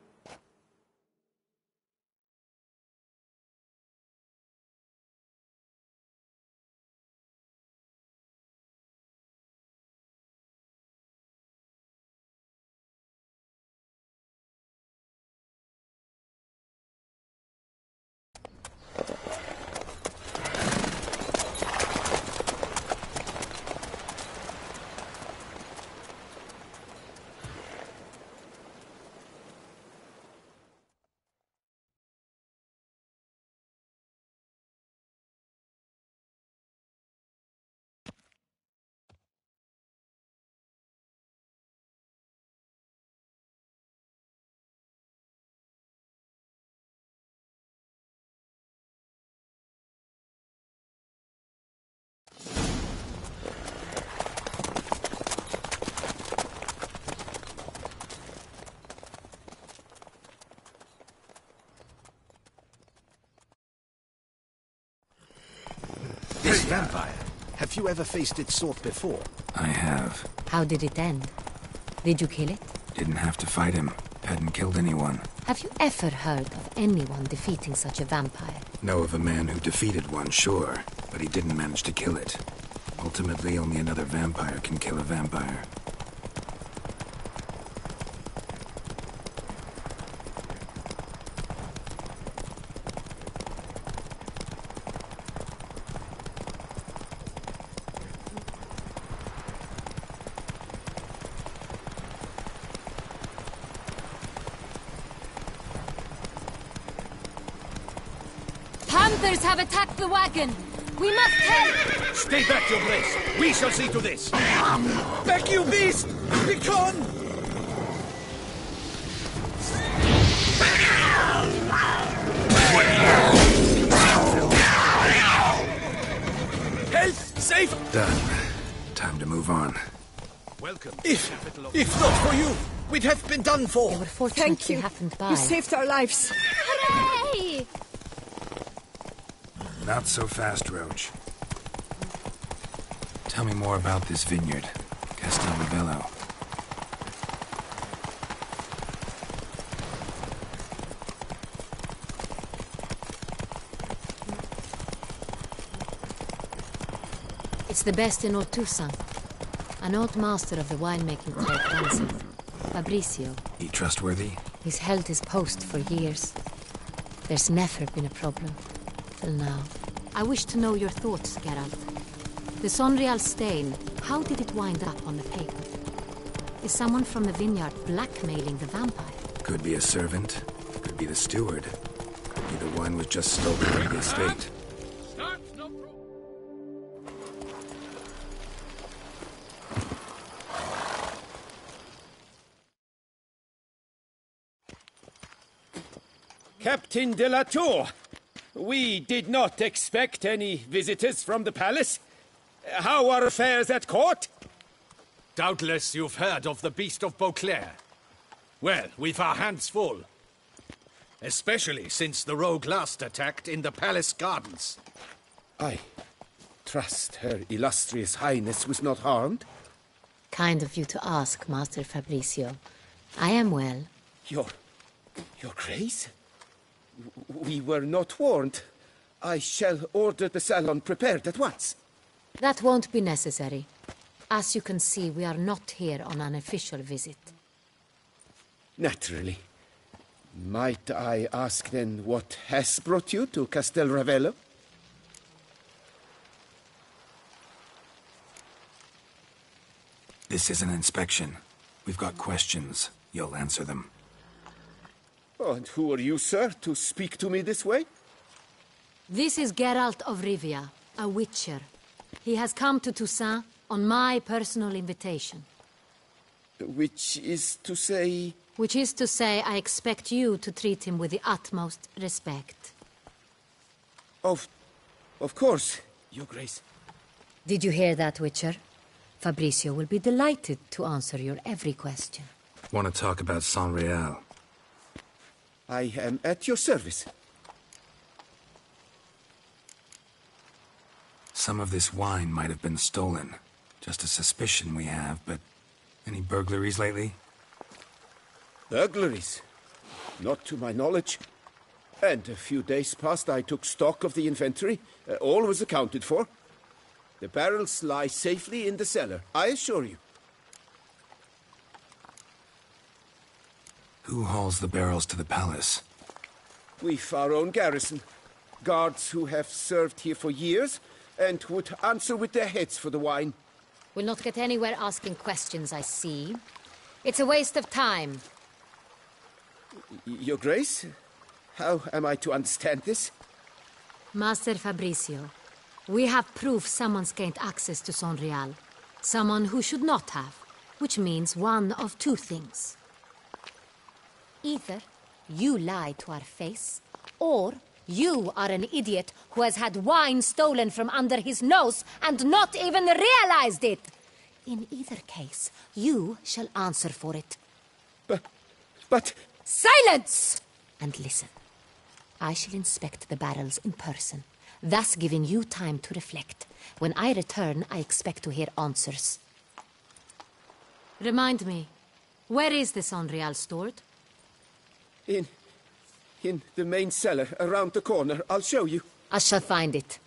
This vampire. Have you ever faced its sort before? I have. How did it end? Did you kill it? Didn't have to fight him. Hadn't killed anyone. Have you ever heard of anyone defeating such a vampire? Know of a man who defeated one, sure, but he didn't manage to kill it. Ultimately, only another vampire can kill a vampire. Panthers have attacked the wagon! We must help! Stay back, Your Grace. We shall see to this. Back, you beast! Begone! Help! Safe! Done. Time to move on. Welcome. If not for you, we'd have been done for. They were fortunate Thank we you. happened by. You saved our lives. Hooray! Not so fast, Roach. Tell me more about this vineyard, Castel Ravello. It's the best in all Toussaint. An old master of the winemaking trade runs it. Fabrizio. He trustworthy? He's held his post for years. There's never been a problem. Till now. I wish to know your thoughts, Geralt. The Sonreal stain, how did it wind up on the paper? Is someone from the vineyard blackmailing the vampire? Could be a servant. Could be the steward. Could be the one was just stolen from the estate. Captain de la Tour, we did not expect any visitors from the palace. How are affairs at court? Doubtless you've heard of the Beast of Beauclair. Well, we've our hands full. Especially since the rogue last attacked in the palace gardens. I trust Her Illustrious Highness was not harmed? Kind of you to ask, Master Fabrizio. I am well. Your Grace? We were not warned. I shall order the salon prepared at once. That won't be necessary. As you can see, we are not here on an official visit. Naturally. Might I ask then what has brought you to Castel Ravello? This is an inspection. We've got questions. You'll answer them. Oh, and who are you, sir, to speak to me this way? This is Geralt of Rivia, a witcher. He has come to Toussaint on my personal invitation. Which is to say... Which is to say, I expect you to treat him with the utmost respect. Of course, Your Grace. Did you hear that, Witcher? Fabrizio will be delighted to answer your every question. Want to talk about Sonreal? I am at your service. Some of this wine might have been stolen. Just a suspicion we have, but... Any burglaries lately? Burglaries? Not to my knowledge. And a few days past I took stock of the inventory. All was accounted for. The barrels lie safely in the cellar, I assure you. Who hauls the barrels to the palace? We've our own garrison. Guards who have served here for years and would answer with their heads for the wine. We'll not get anywhere asking questions, I see. It's a waste of time. Your Grace? How am I to understand this? Master Fabrizio, we have proof someone's gained access to Sonreal. Someone who should not have. Which means one of two things. Either you lie to our face, or you are an idiot who has had wine stolen from under his nose and not even realized it. In either case, you shall answer for it. But... Silence! And listen. I shall inspect the barrels in person, thus giving you time to reflect. When I return, I expect to hear answers. Remind me, where is the Sonreal stored? In the main cellar, around the corner. I'll show you. I shall find it.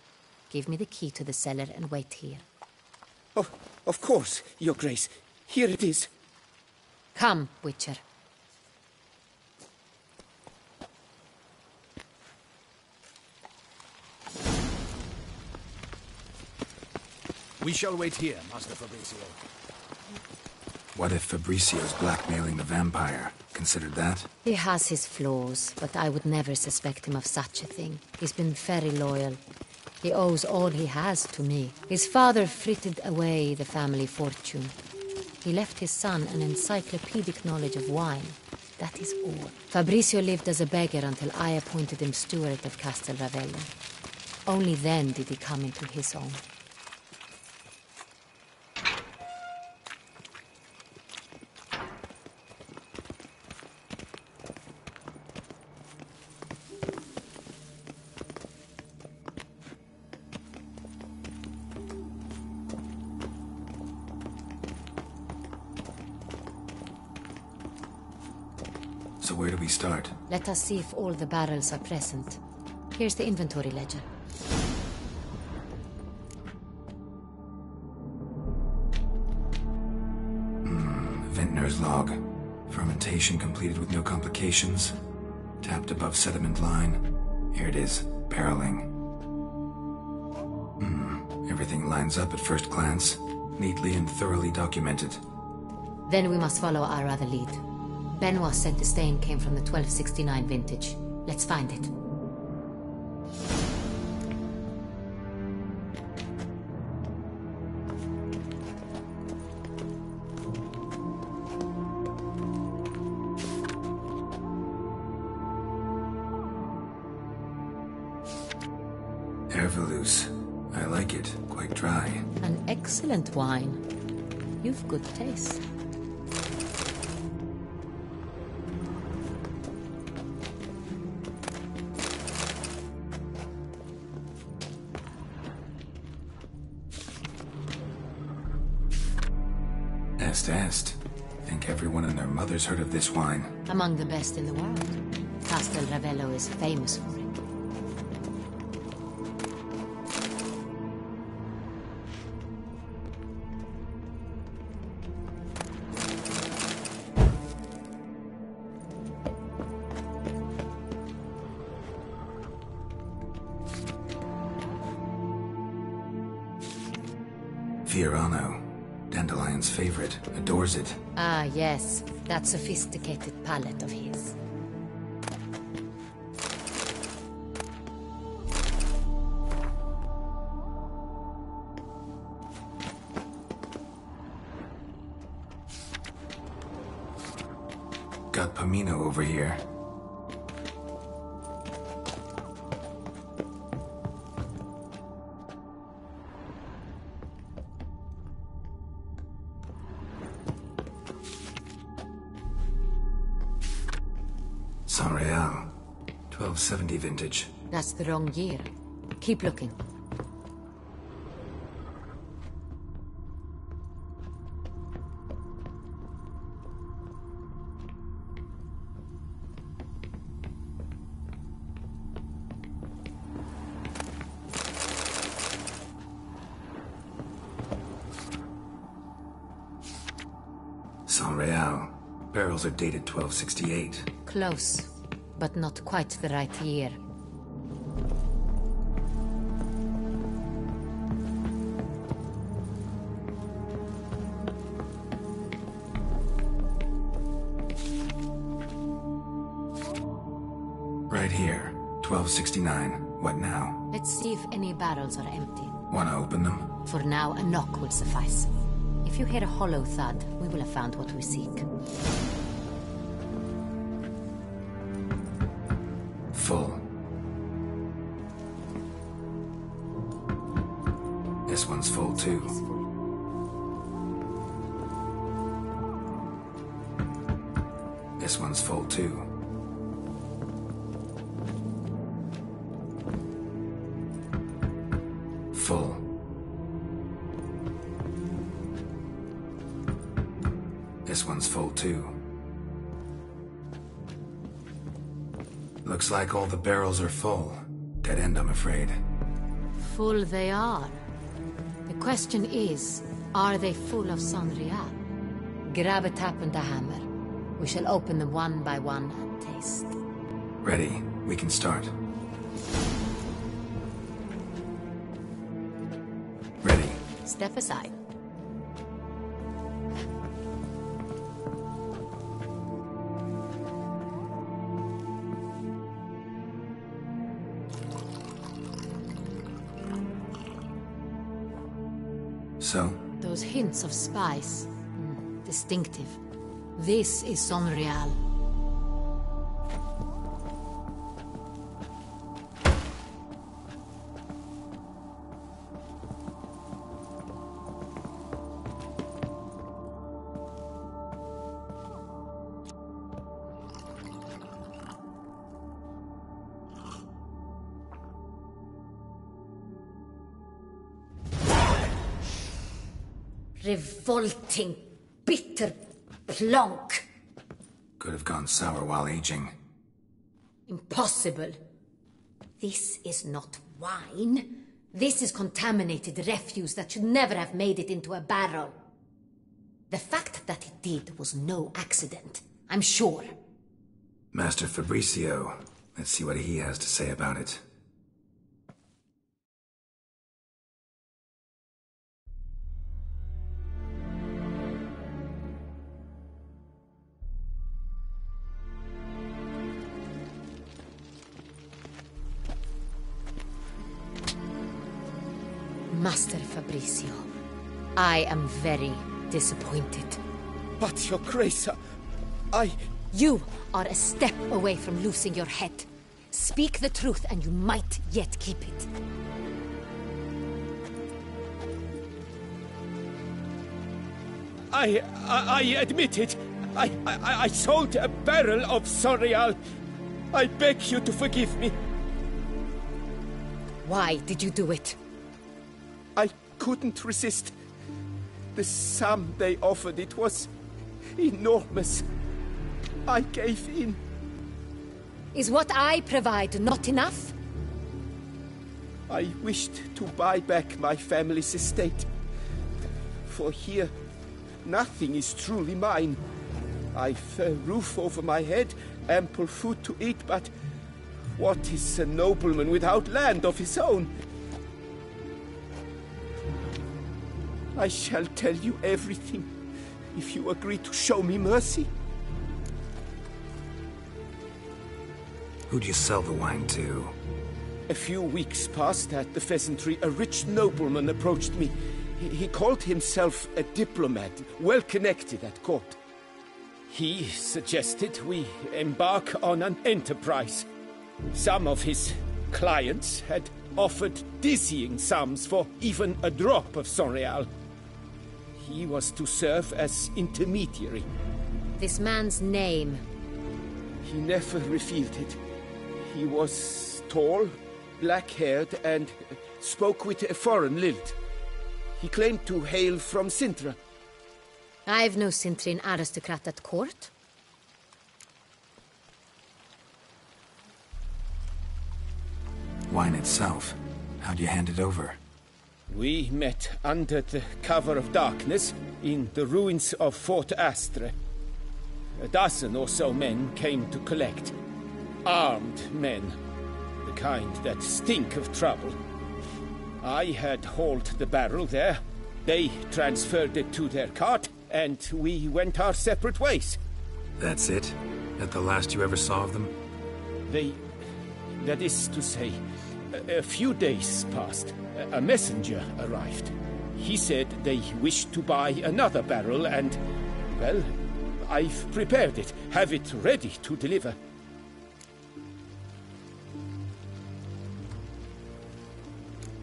Give me the key to the cellar and wait here. Oh, of course, Your Grace. Here it is. Come, Witcher. We shall wait here, Master Fabrizio. What if Fabrizio's blackmailing the vampire? Considered that? He has his flaws, but I would never suspect him of such a thing. He's been very loyal. He owes all he has to me. His father frittered away the family fortune. He left his son an encyclopedic knowledge of wine. That is all. Fabrizio lived as a beggar until I appointed him steward of Castel Ravello. Only then did he come into his own. So where do we start? Let us see if all the barrels are present. Here's the inventory ledger. Vintner's log. Fermentation completed with no complications. Tapped above sediment line. Here it is. Barreling. Everything lines up at first glance. Neatly and thoroughly documented. Then we must follow our other lead. Benoit said the stain came from the 1269 vintage. Let's find it. Herveloos. I like it. Quite dry. An excellent wine. You've good taste. Est. Think everyone and their mother's heard of this wine. Among the best in the world. Castel Ravello is famous for it. Fiorano. Dandelion's favorite. Adores it. Ah, yes. That sophisticated palate of his. Got Pomino over here. San Real. 1270 vintage. That's the wrong year. Keep looking. San Real. Barrels are dated 1268. Close, but not quite the right year. Right here. 1269. What now? Let's see if any barrels are empty. Wanna open them? For now, a knock will suffice. If you hear a hollow thud, we will have found what we seek. Full. This one's full too. This one's full too. Full. This one's full too. Looks like all the barrels are full. Dead end, I'm afraid. Full they are. The question is, are they full of San Real? Grab a tap and a hammer. We shall open them one by one and taste. Ready. We can start. Ready. Step aside. So? Those hints of spice. Distinctive. This is Sonreal. Revolting, bitter plonk. Could have gone sour while aging. Impossible. This is not wine. This is contaminated refuse that should never have made it into a barrel. The fact that it did was no accident, I'm sure. Master Fabricio. Let's see what he has to say about it. Master Fabricio, I am very disappointed. But, Your Grace, You are a step away from losing your head. Speak the truth and you might yet keep it. I admit it. I sold a barrel of Sonreal. I beg you to forgive me. Why did you do it? I couldn't resist. The sum they offered, it was enormous. I gave in. Is what I provide not enough? I wished to buy back my family's estate. For here, nothing is truly mine. I've a roof over my head, ample food to eat, but what is a nobleman without land of his own? I shall tell you everything, if you agree to show me mercy. Who'd you sell the wine to? A few weeks past at the pheasantry, a rich nobleman approached me. He called himself a diplomat, well connected at court. He suggested we embark on an enterprise. Some of his clients had offered dizzying sums for even a drop of Sonreal. He was to serve as intermediary. This man's name? He never revealed it. He was tall, black-haired, and spoke with a foreign lilt. He claimed to hail from Sintra. I've no Sintrin aristocrat at court. Wine itself. How'd you hand it over? We met under the cover of darkness in the ruins of Fort Astre. A dozen or so men came to collect. Armed men. The kind that stink of trouble. I had hauled the barrel there. They transferred it to their cart, and we went our separate ways. That's it? That the last you ever saw of them? That is to say, a few days passed. A messenger arrived. He said they wished to buy another barrel and, well, I've prepared it. Have it ready to deliver.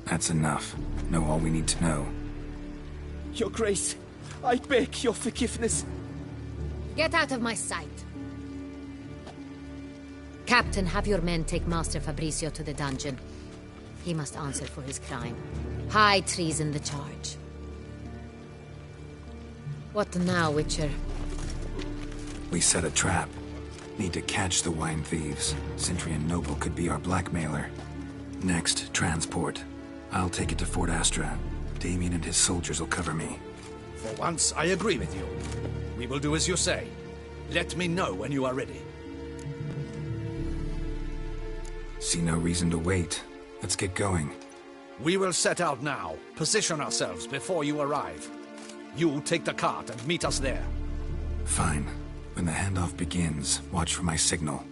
That's enough. Know all we need to know. Your Grace, I beg your forgiveness. Get out of my sight. Captain, have your men take Master Fabricio to the dungeon. He must answer for his crime. High treason the charge. What now, Witcher? We set a trap. Need to catch the wine thieves. Centurion Noble could be our blackmailer. Next, transport. I'll take it to Fort Astra. Damien and his soldiers will cover me. For once, I agree with you. We will do as you say. Let me know when you are ready. See no reason to wait. Let's get going. We will set out now. Position ourselves before you arrive. You take the cart and meet us there. Fine. When the handoff begins, watch for my signal.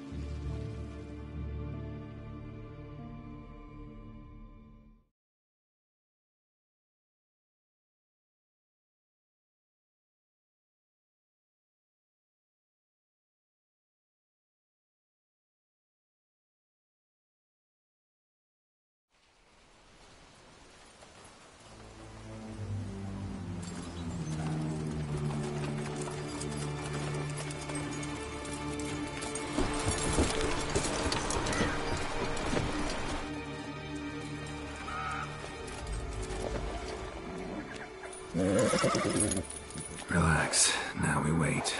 Relax. Now we wait.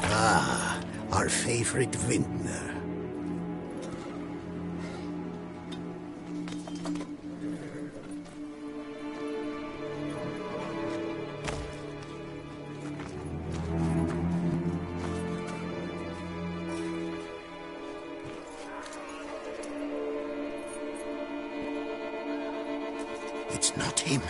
Ah, our favorite vintner. It's not him.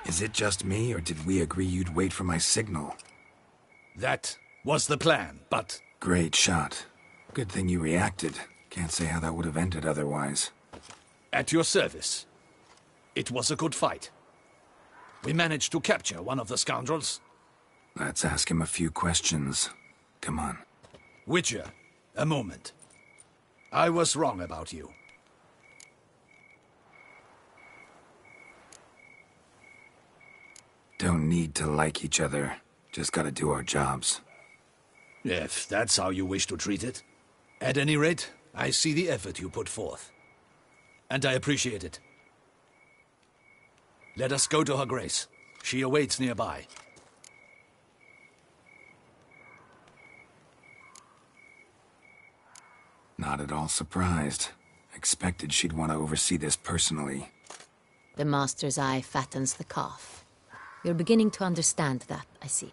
Is it just me, or did we agree you'd wait for my signal? That was the plan, but... Great shot. Good thing you reacted. Can't say how that would have ended otherwise. At your service. It was a good fight. We managed to capture one of the scoundrels. Let's ask him a few questions. Come on. Witcher, a moment. I was wrong about you. Don't need to like each other. Just gotta do our jobs. If that's how you wish to treat it. At any rate, I see the effort you put forth. And I appreciate it. Let us go to her grace. She awaits nearby. Not at all surprised. Expected she'd want to oversee this personally. The master's eye fattens the calf. You're beginning to understand that, I see.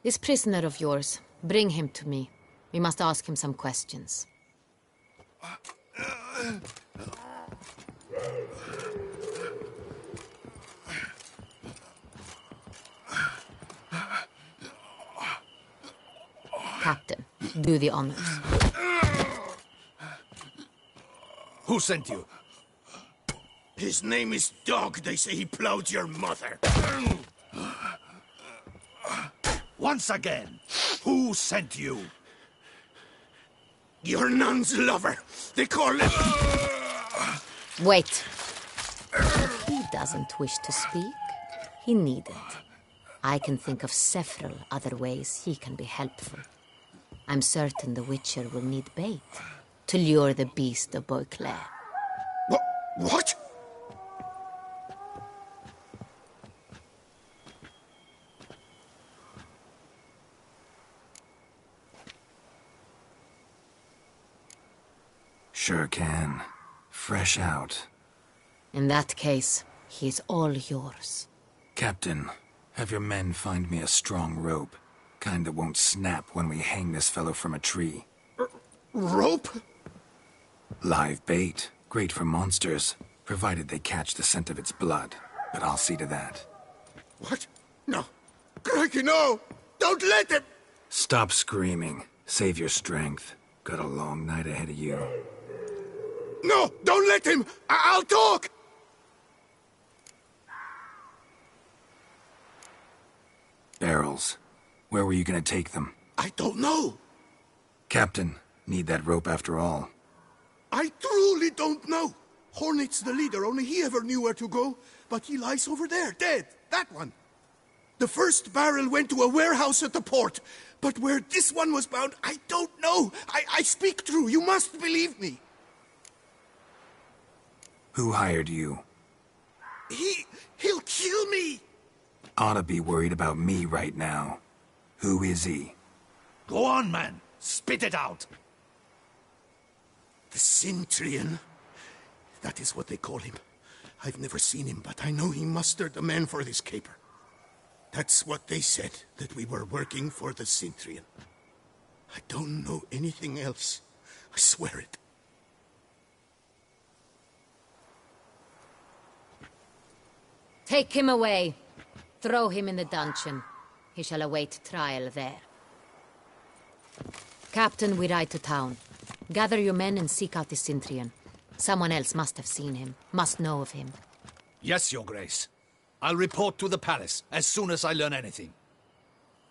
This prisoner of yours, bring him to me. We must ask him some questions. Captain, do the honors. Who sent you? His name is Dog. They say he plowed your mother. Once again, who sent you? Your nun's lover. They call him... Wait. If he doesn't wish to speak, he needn't. I can think of several other ways he can be helpful. I'm certain the Witcher will need bait to lure the beast of Beauclair. What? Sure can. Fresh out. In that case, he's all yours. Captain, have your men find me a strong rope. Kind that won't snap when we hang this fellow from a tree. Rope? Live bait. Great for monsters, provided they catch the scent of its blood. But I'll see to that. What? No. Crikey, no! Don't let him! Stop screaming. Save your strength. Got a long night ahead of you. No! Don't let him! I'll talk! Barrels. Where were you gonna take them? I don't know. Captain, need that rope after all. I truly don't know. Hornet's the leader, only he ever knew where to go. But he lies over there, dead. That one. The first barrel went to a warehouse at the port. But where this one was bound, I don't know. I speak true. You must believe me. Who hired you? He'll kill me. Oughta be worried about me right now. Who is he? Go on, man. Spit it out. The Centurion. That is what they call him. I've never seen him, but I know he mustered the men for this caper. That's what they said, that we were working for the Centurion. I don't know anything else. I swear it. Take him away. Throw him in the dungeon. He shall await trial there. Captain, we ride to town. Gather your men and seek out the Centurion. Someone else must have seen him, must know of him. Yes, Your Grace. I'll report to the palace as soon as I learn anything.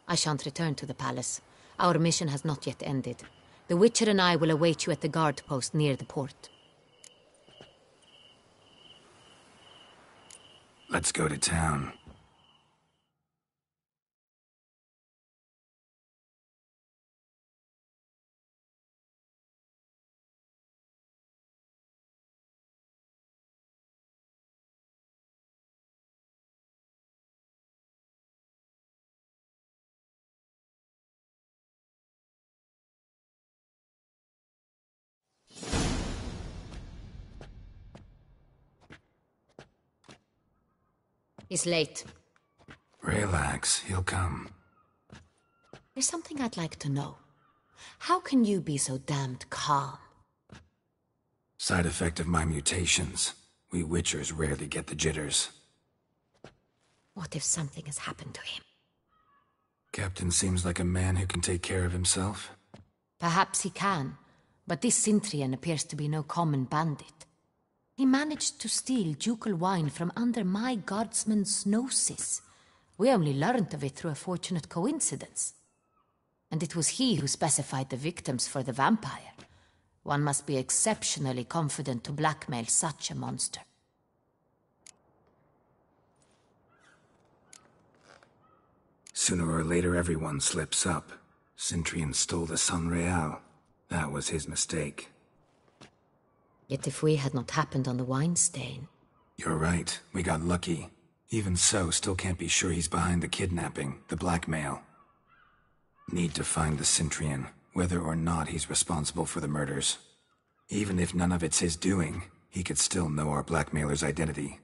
I shan't return to the palace. Our mission has not yet ended. The Witcher and I will await you at the guard post near the port. Let's go to town. He's late. Relax, he'll come. There's something I'd like to know. How can you be so damned calm? Side effect of my mutations. We Witchers rarely get the jitters. What if something has happened to him? Captain seems like a man who can take care of himself. Perhaps he can, but this Centurion appears to be no common bandit. He managed to steal ducal wine from under my guardsman's noses. We only learned of it through a fortunate coincidence. And it was he who specified the victims for the vampire. One must be exceptionally confident to blackmail such a monster. Sooner or later everyone slips up. Centurion stole the Sun Real. That was his mistake. Yet if we had not happened on the wine stain... You're right, we got lucky. Even so, still can't be sure he's behind the kidnapping, the blackmail. Need to find the Centurion, whether or not he's responsible for the murders. Even if none of it's his doing, he could still know our blackmailer's identity.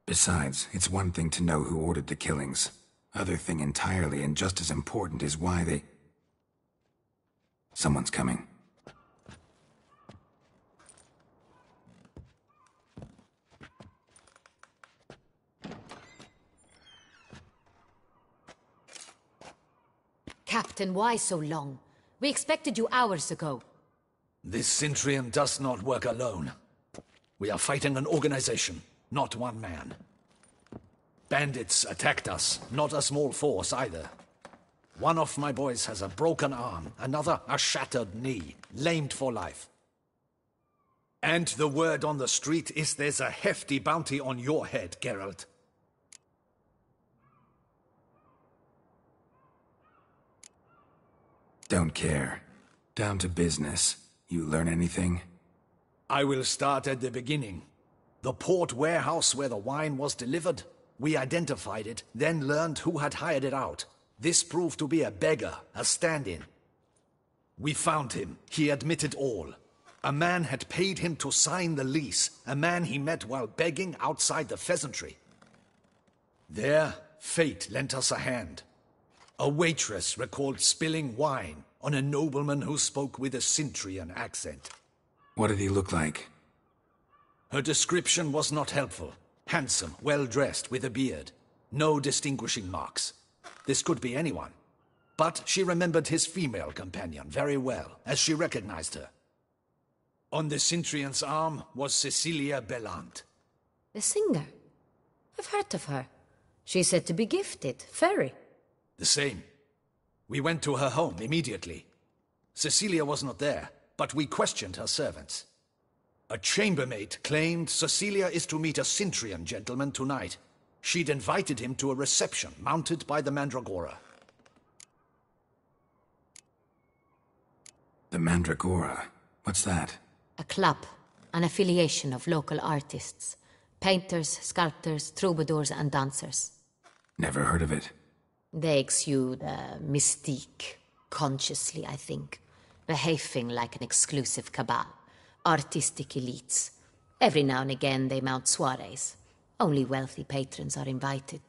Besides, it's one thing to know who ordered the killings. Other thing entirely, and just as important, is why they... Someone's coming. Captain, why so long? We expected you hours ago. This Centurion does not work alone. We are fighting an organization, not one man. Bandits attacked us, not a small force either. One of my boys has a broken arm, another a shattered knee, lamed for life. And the word on the street is there's a hefty bounty on your head, Geralt. Don't care. Down to business. You learn anything? I will start at the beginning. The port warehouse where the wine was delivered. We identified it, then learned who had hired it out. This proved to be a beggar, a stand-in. We found him. He admitted all. A man had paid him to sign the lease, a man he met while begging outside the pheasantry. There, fate lent us a hand. A waitress recalled spilling wine on a nobleman who spoke with a Centurion accent. What did he look like? Her description was not helpful. Handsome, well-dressed, with a beard. No distinguishing marks. This could be anyone. but she remembered his female companion very well, as she recognized her. On the Cintrian's arm was Cecilia Bellant. The singer? I've heard of her. She's said to be gifted, fairy. The same. We went to her home immediately. Cecilia was not there, but we questioned her servants. A chambermaid claimed Cecilia is to meet a Cintrian gentleman tonight. She'd invited him to a reception mounted by the Mandragora. The Mandragora? What's that? A club, an affiliation of local artists. Painters, sculptors, troubadours and dancers. Never heard of it. They exude mystique, consciously, I think. Behaving like an exclusive cabal. Artistic elites. Every now and again they mount soirees. Only wealthy patrons are invited.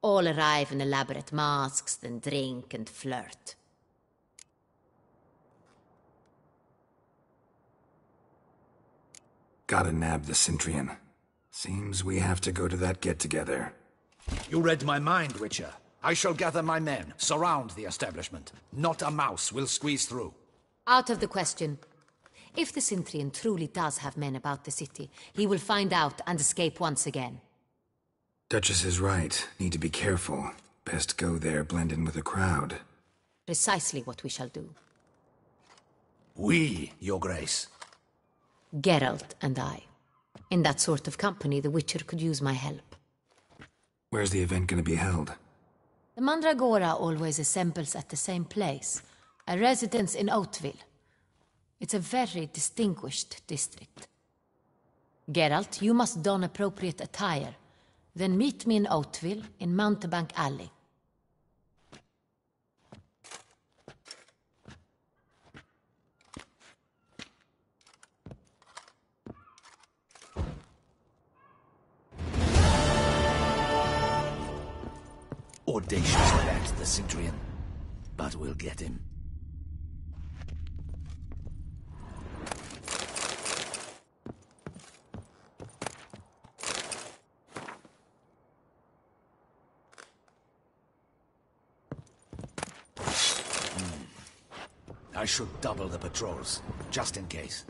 All arrive in elaborate masks, then drink and flirt. Gotta nab the Cintrian. Seems we have to go to that get-together. You read my mind, Witcher. I shall gather my men, surround the establishment. Not a mouse will squeeze through. Out of the question. If the Cintrian truly does have men about the city, he will find out and escape once again. Duchess is right. Need to be careful. Best go there, blend in with the crowd. Precisely what we shall do. We, Your Grace. Geralt and I. In that sort of company, the Witcher could use my help. Where's the event gonna be held? The Mandragora always assembles at the same place, a residence in Oatville. It's a very distinguished district. Geralt, you must don appropriate attire. Then meet me in Oatville, in Mountebank Alley. Audacious lad, the Cintrian. But we'll get him. I should double the patrols, just in case.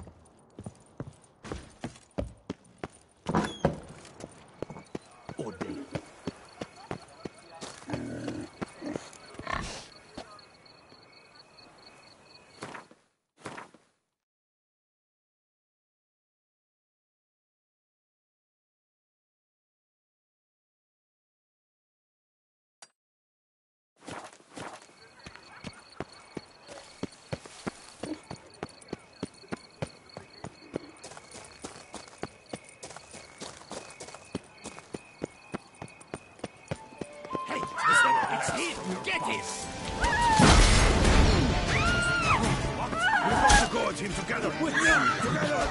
It's him! Get him! We've got to gorge him together! Together!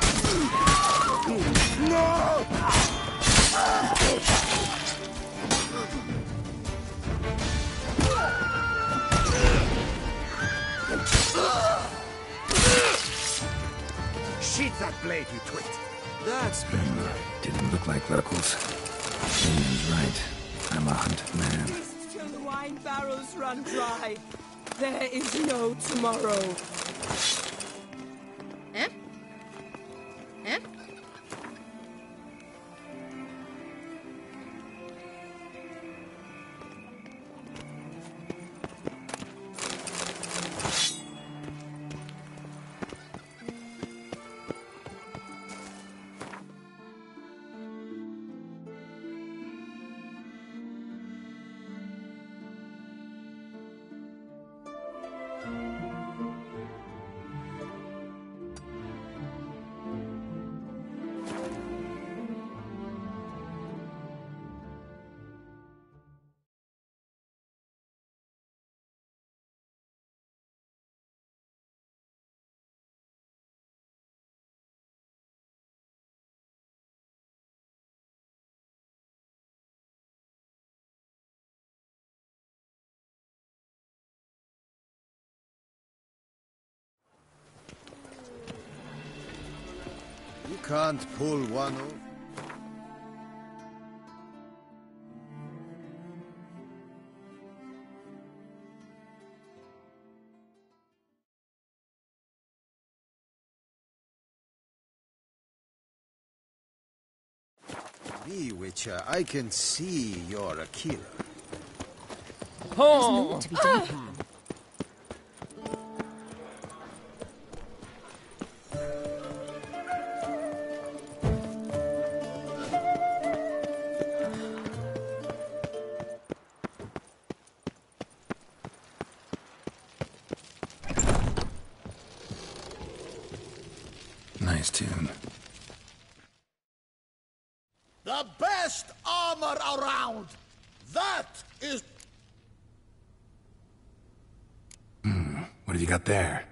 No! Sheath that blade, you twit! That's better. Didn't look like locals. Damien's right. I'm a hunted man. Till the wine barrels run dry. There is no tomorrow. Eh? Eh? You can't pull one off. Me, Witcher, I can see you're a killer. There's more to be done. Nice tune. The best armor around! That is... What have you got there?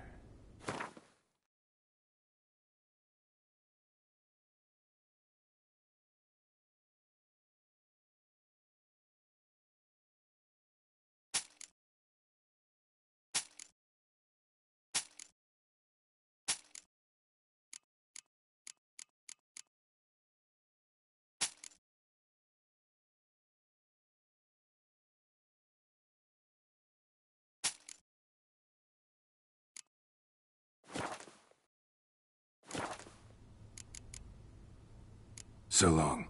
So long.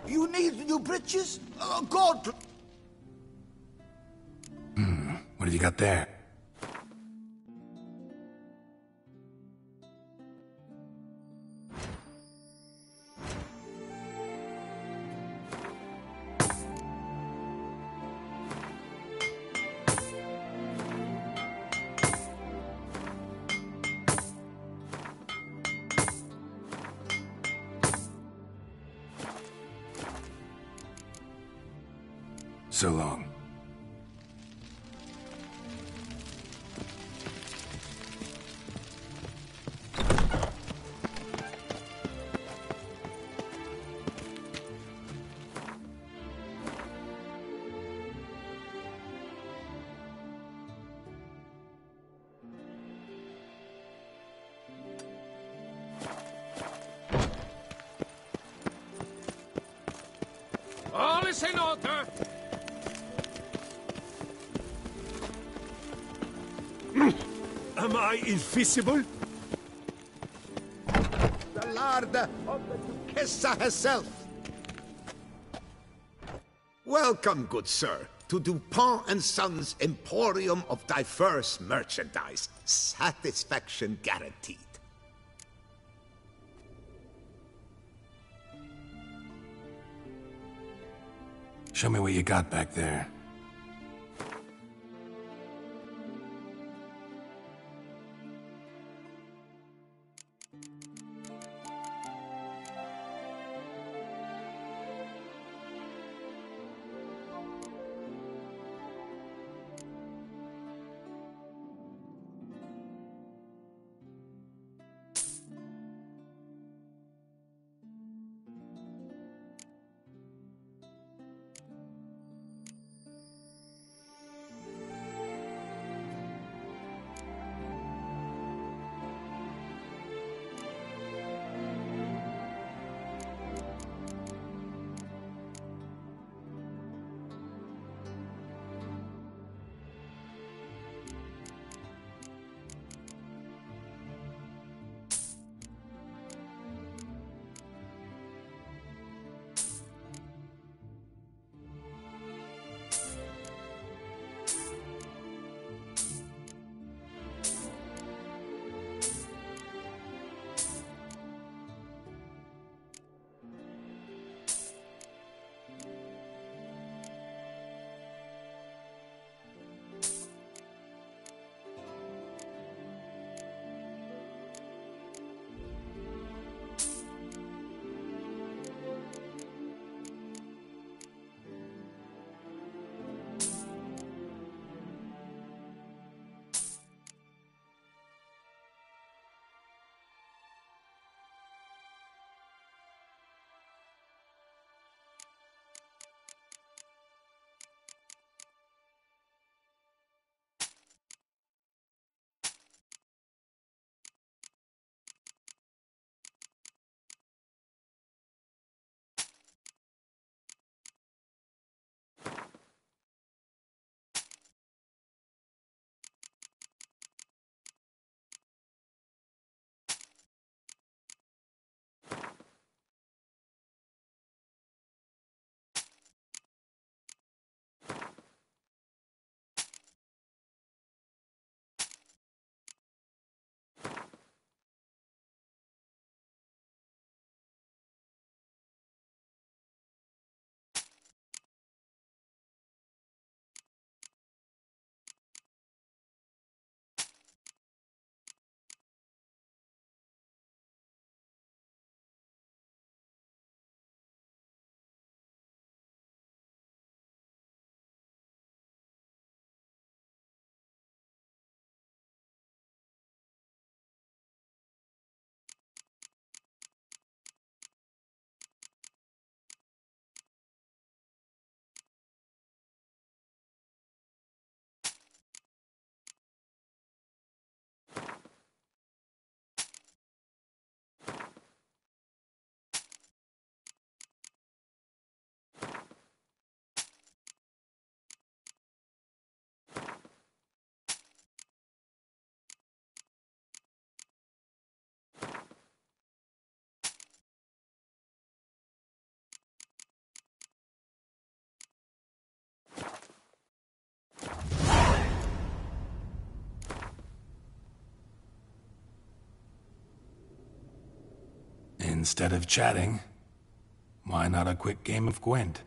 You need new britches? God! What have you got there? So long. All is in order. Am I invisible? The lard of the Duchessa herself. Welcome, good sir, to Dupont and Sons' Emporium of diverse merchandise. Satisfaction guaranteed. Show me what you got back there. Instead of chatting, why not a quick game of Gwent?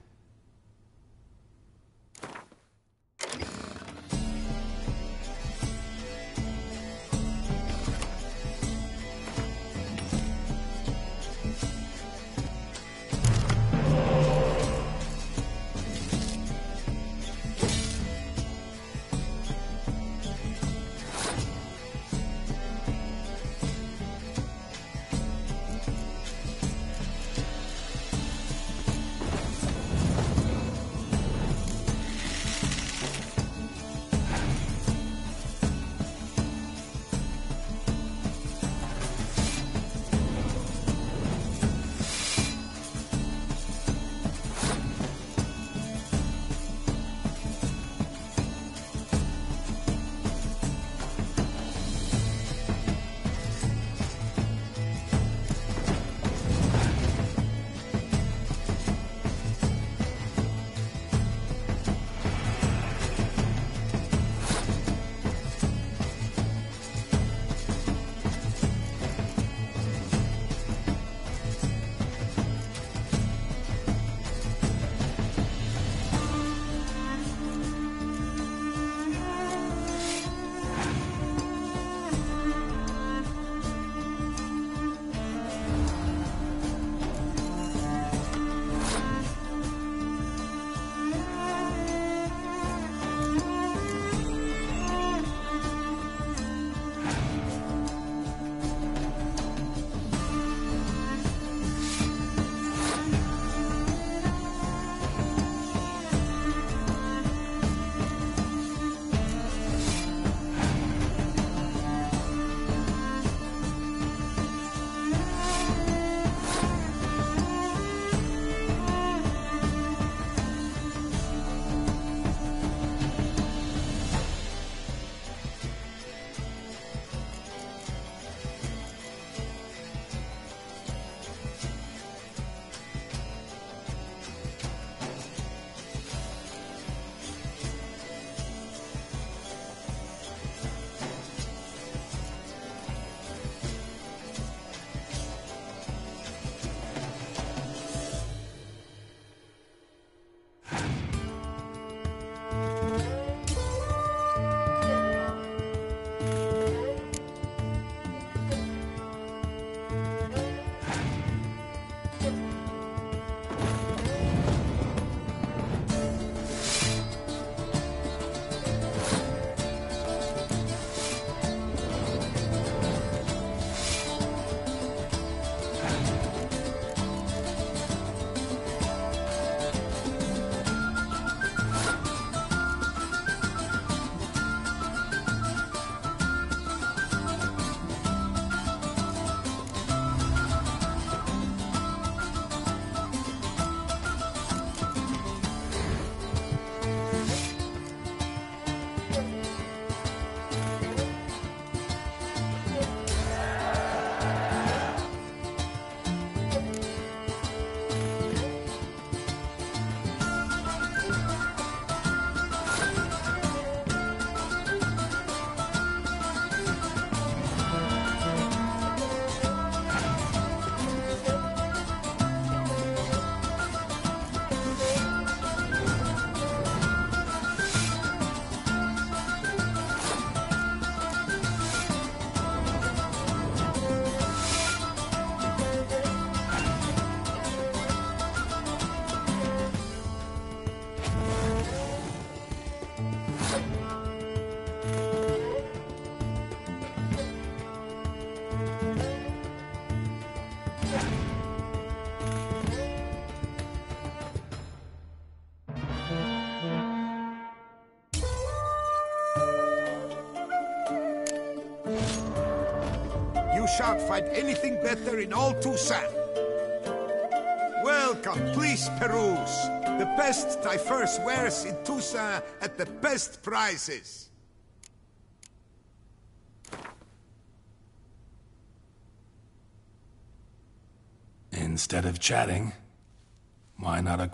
You shan't find anything better in all Toussaint. Welcome, please peruse. The best diverse wares in Toussaint at the best prices. Instead of chatting, why not a...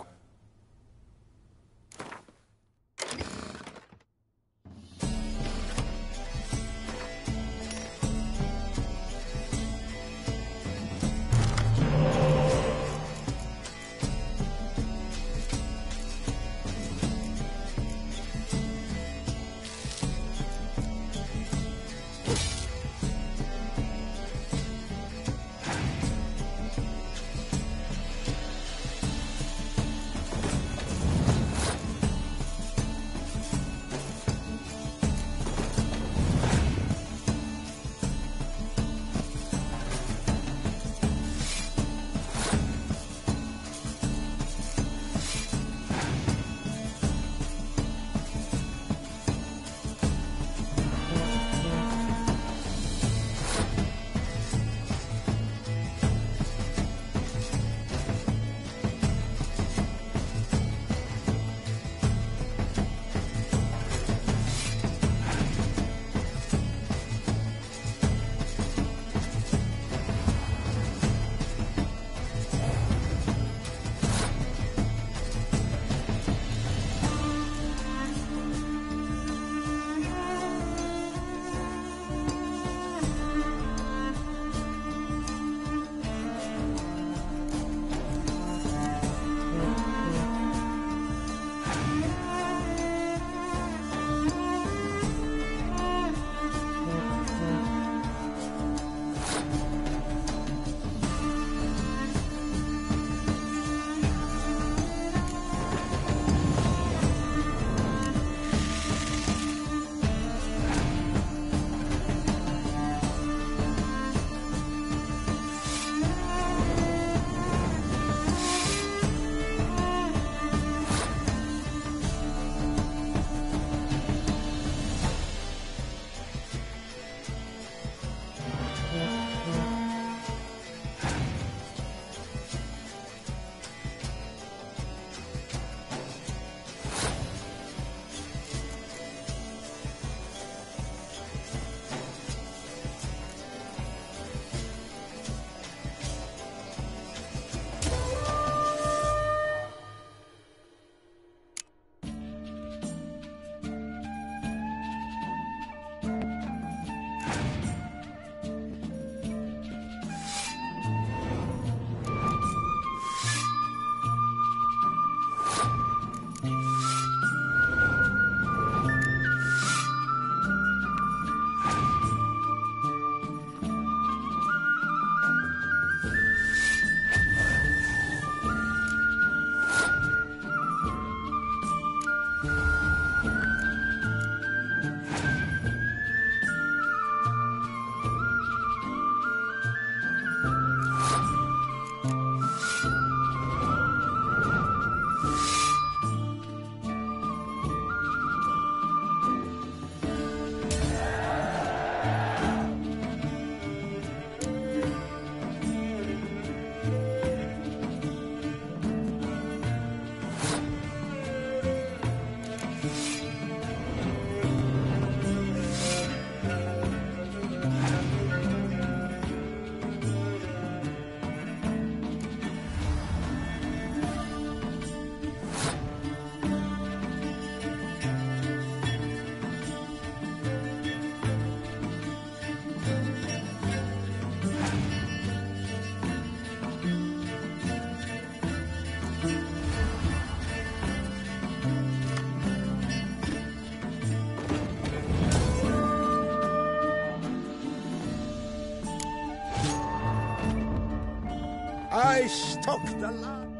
I stalked the land.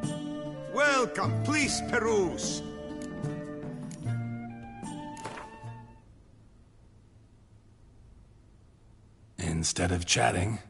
Welcome, please peruse. Instead of chatting...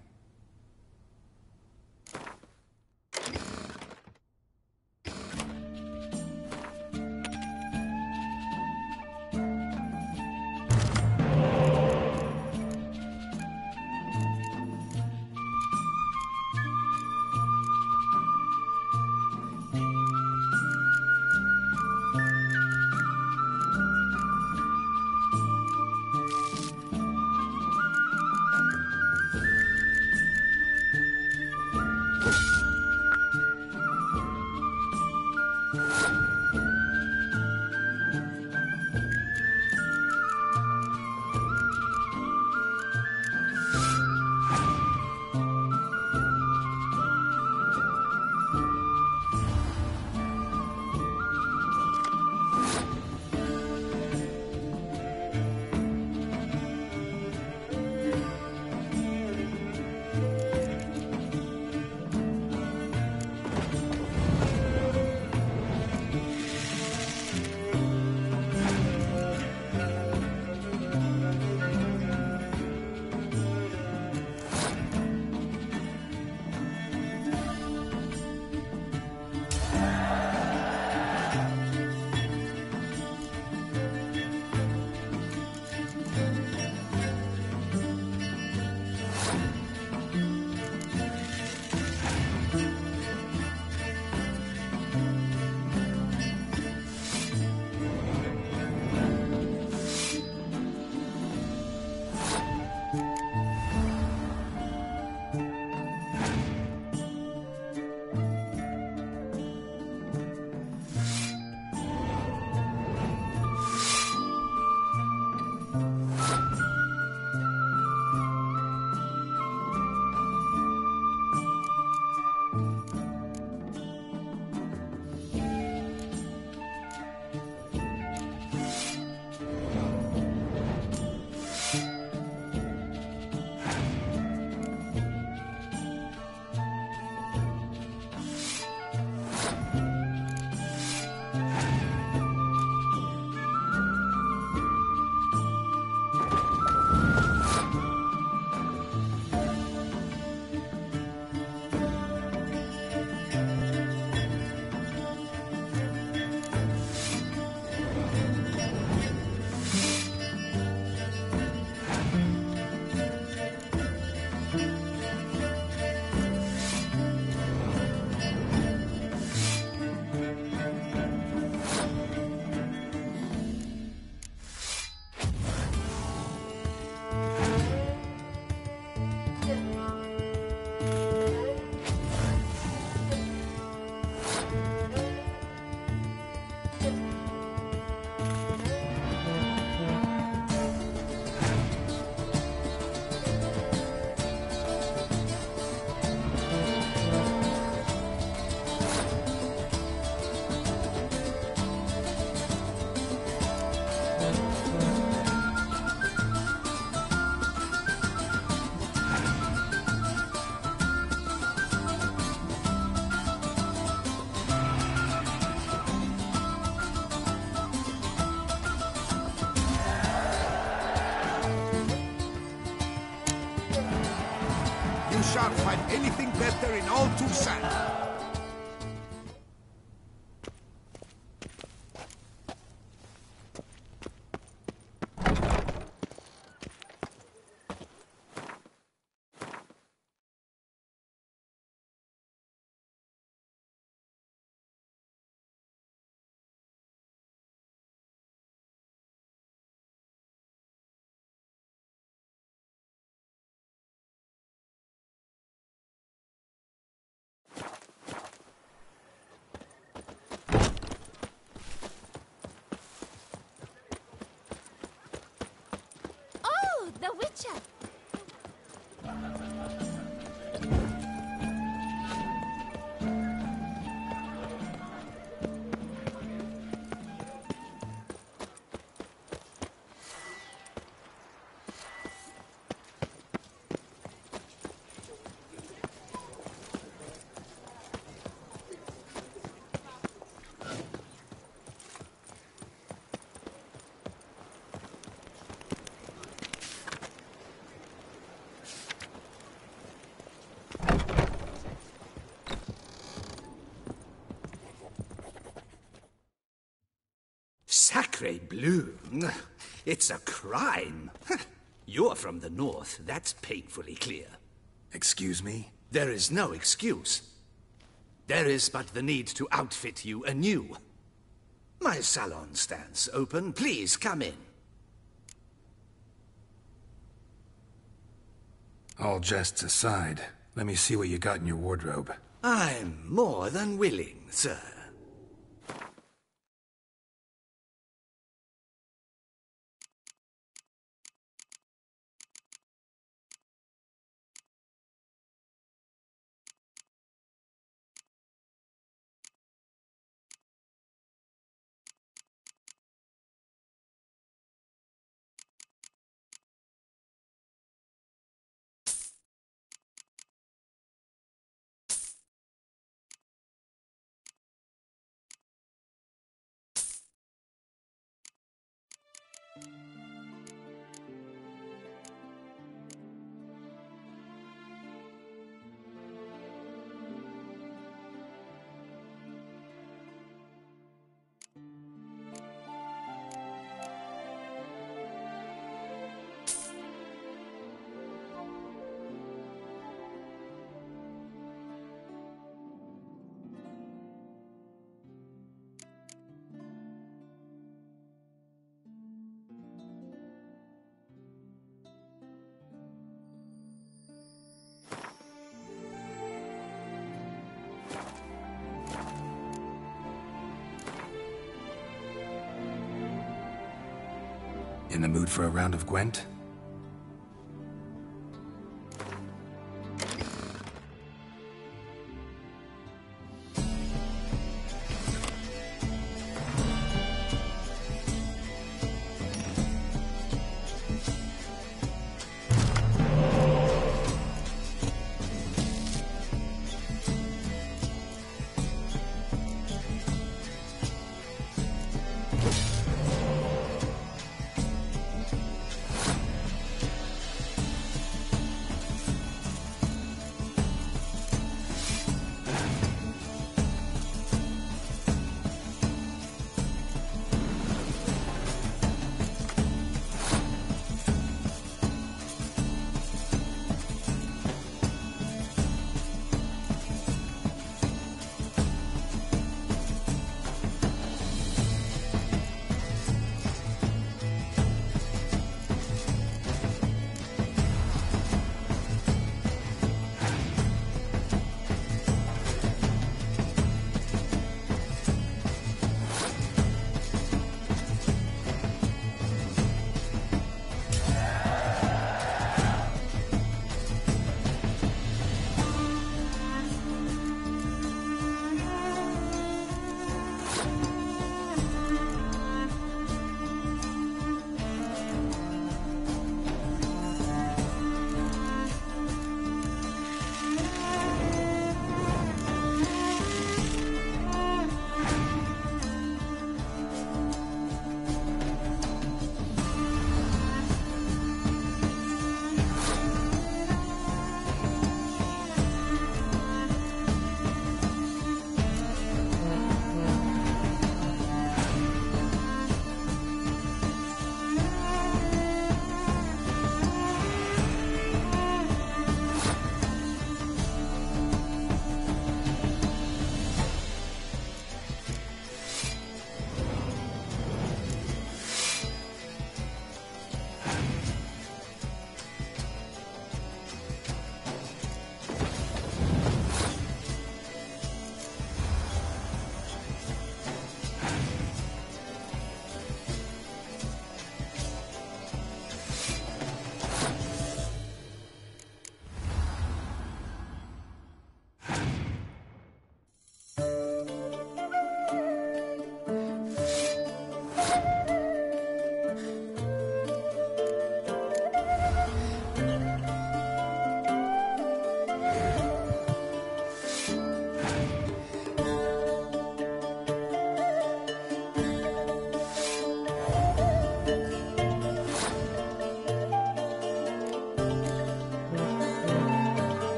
You shan't find anything better in all Tucson. Sacre bleu. It's a crime. You're from the north, that's painfully clear. Excuse me? There is no excuse. There is but the need to outfit you anew. My salon stands open. Please come in. All jests aside, let me see what you got in your wardrobe. I'm more than willing, sir. In the mood for a round of Gwent?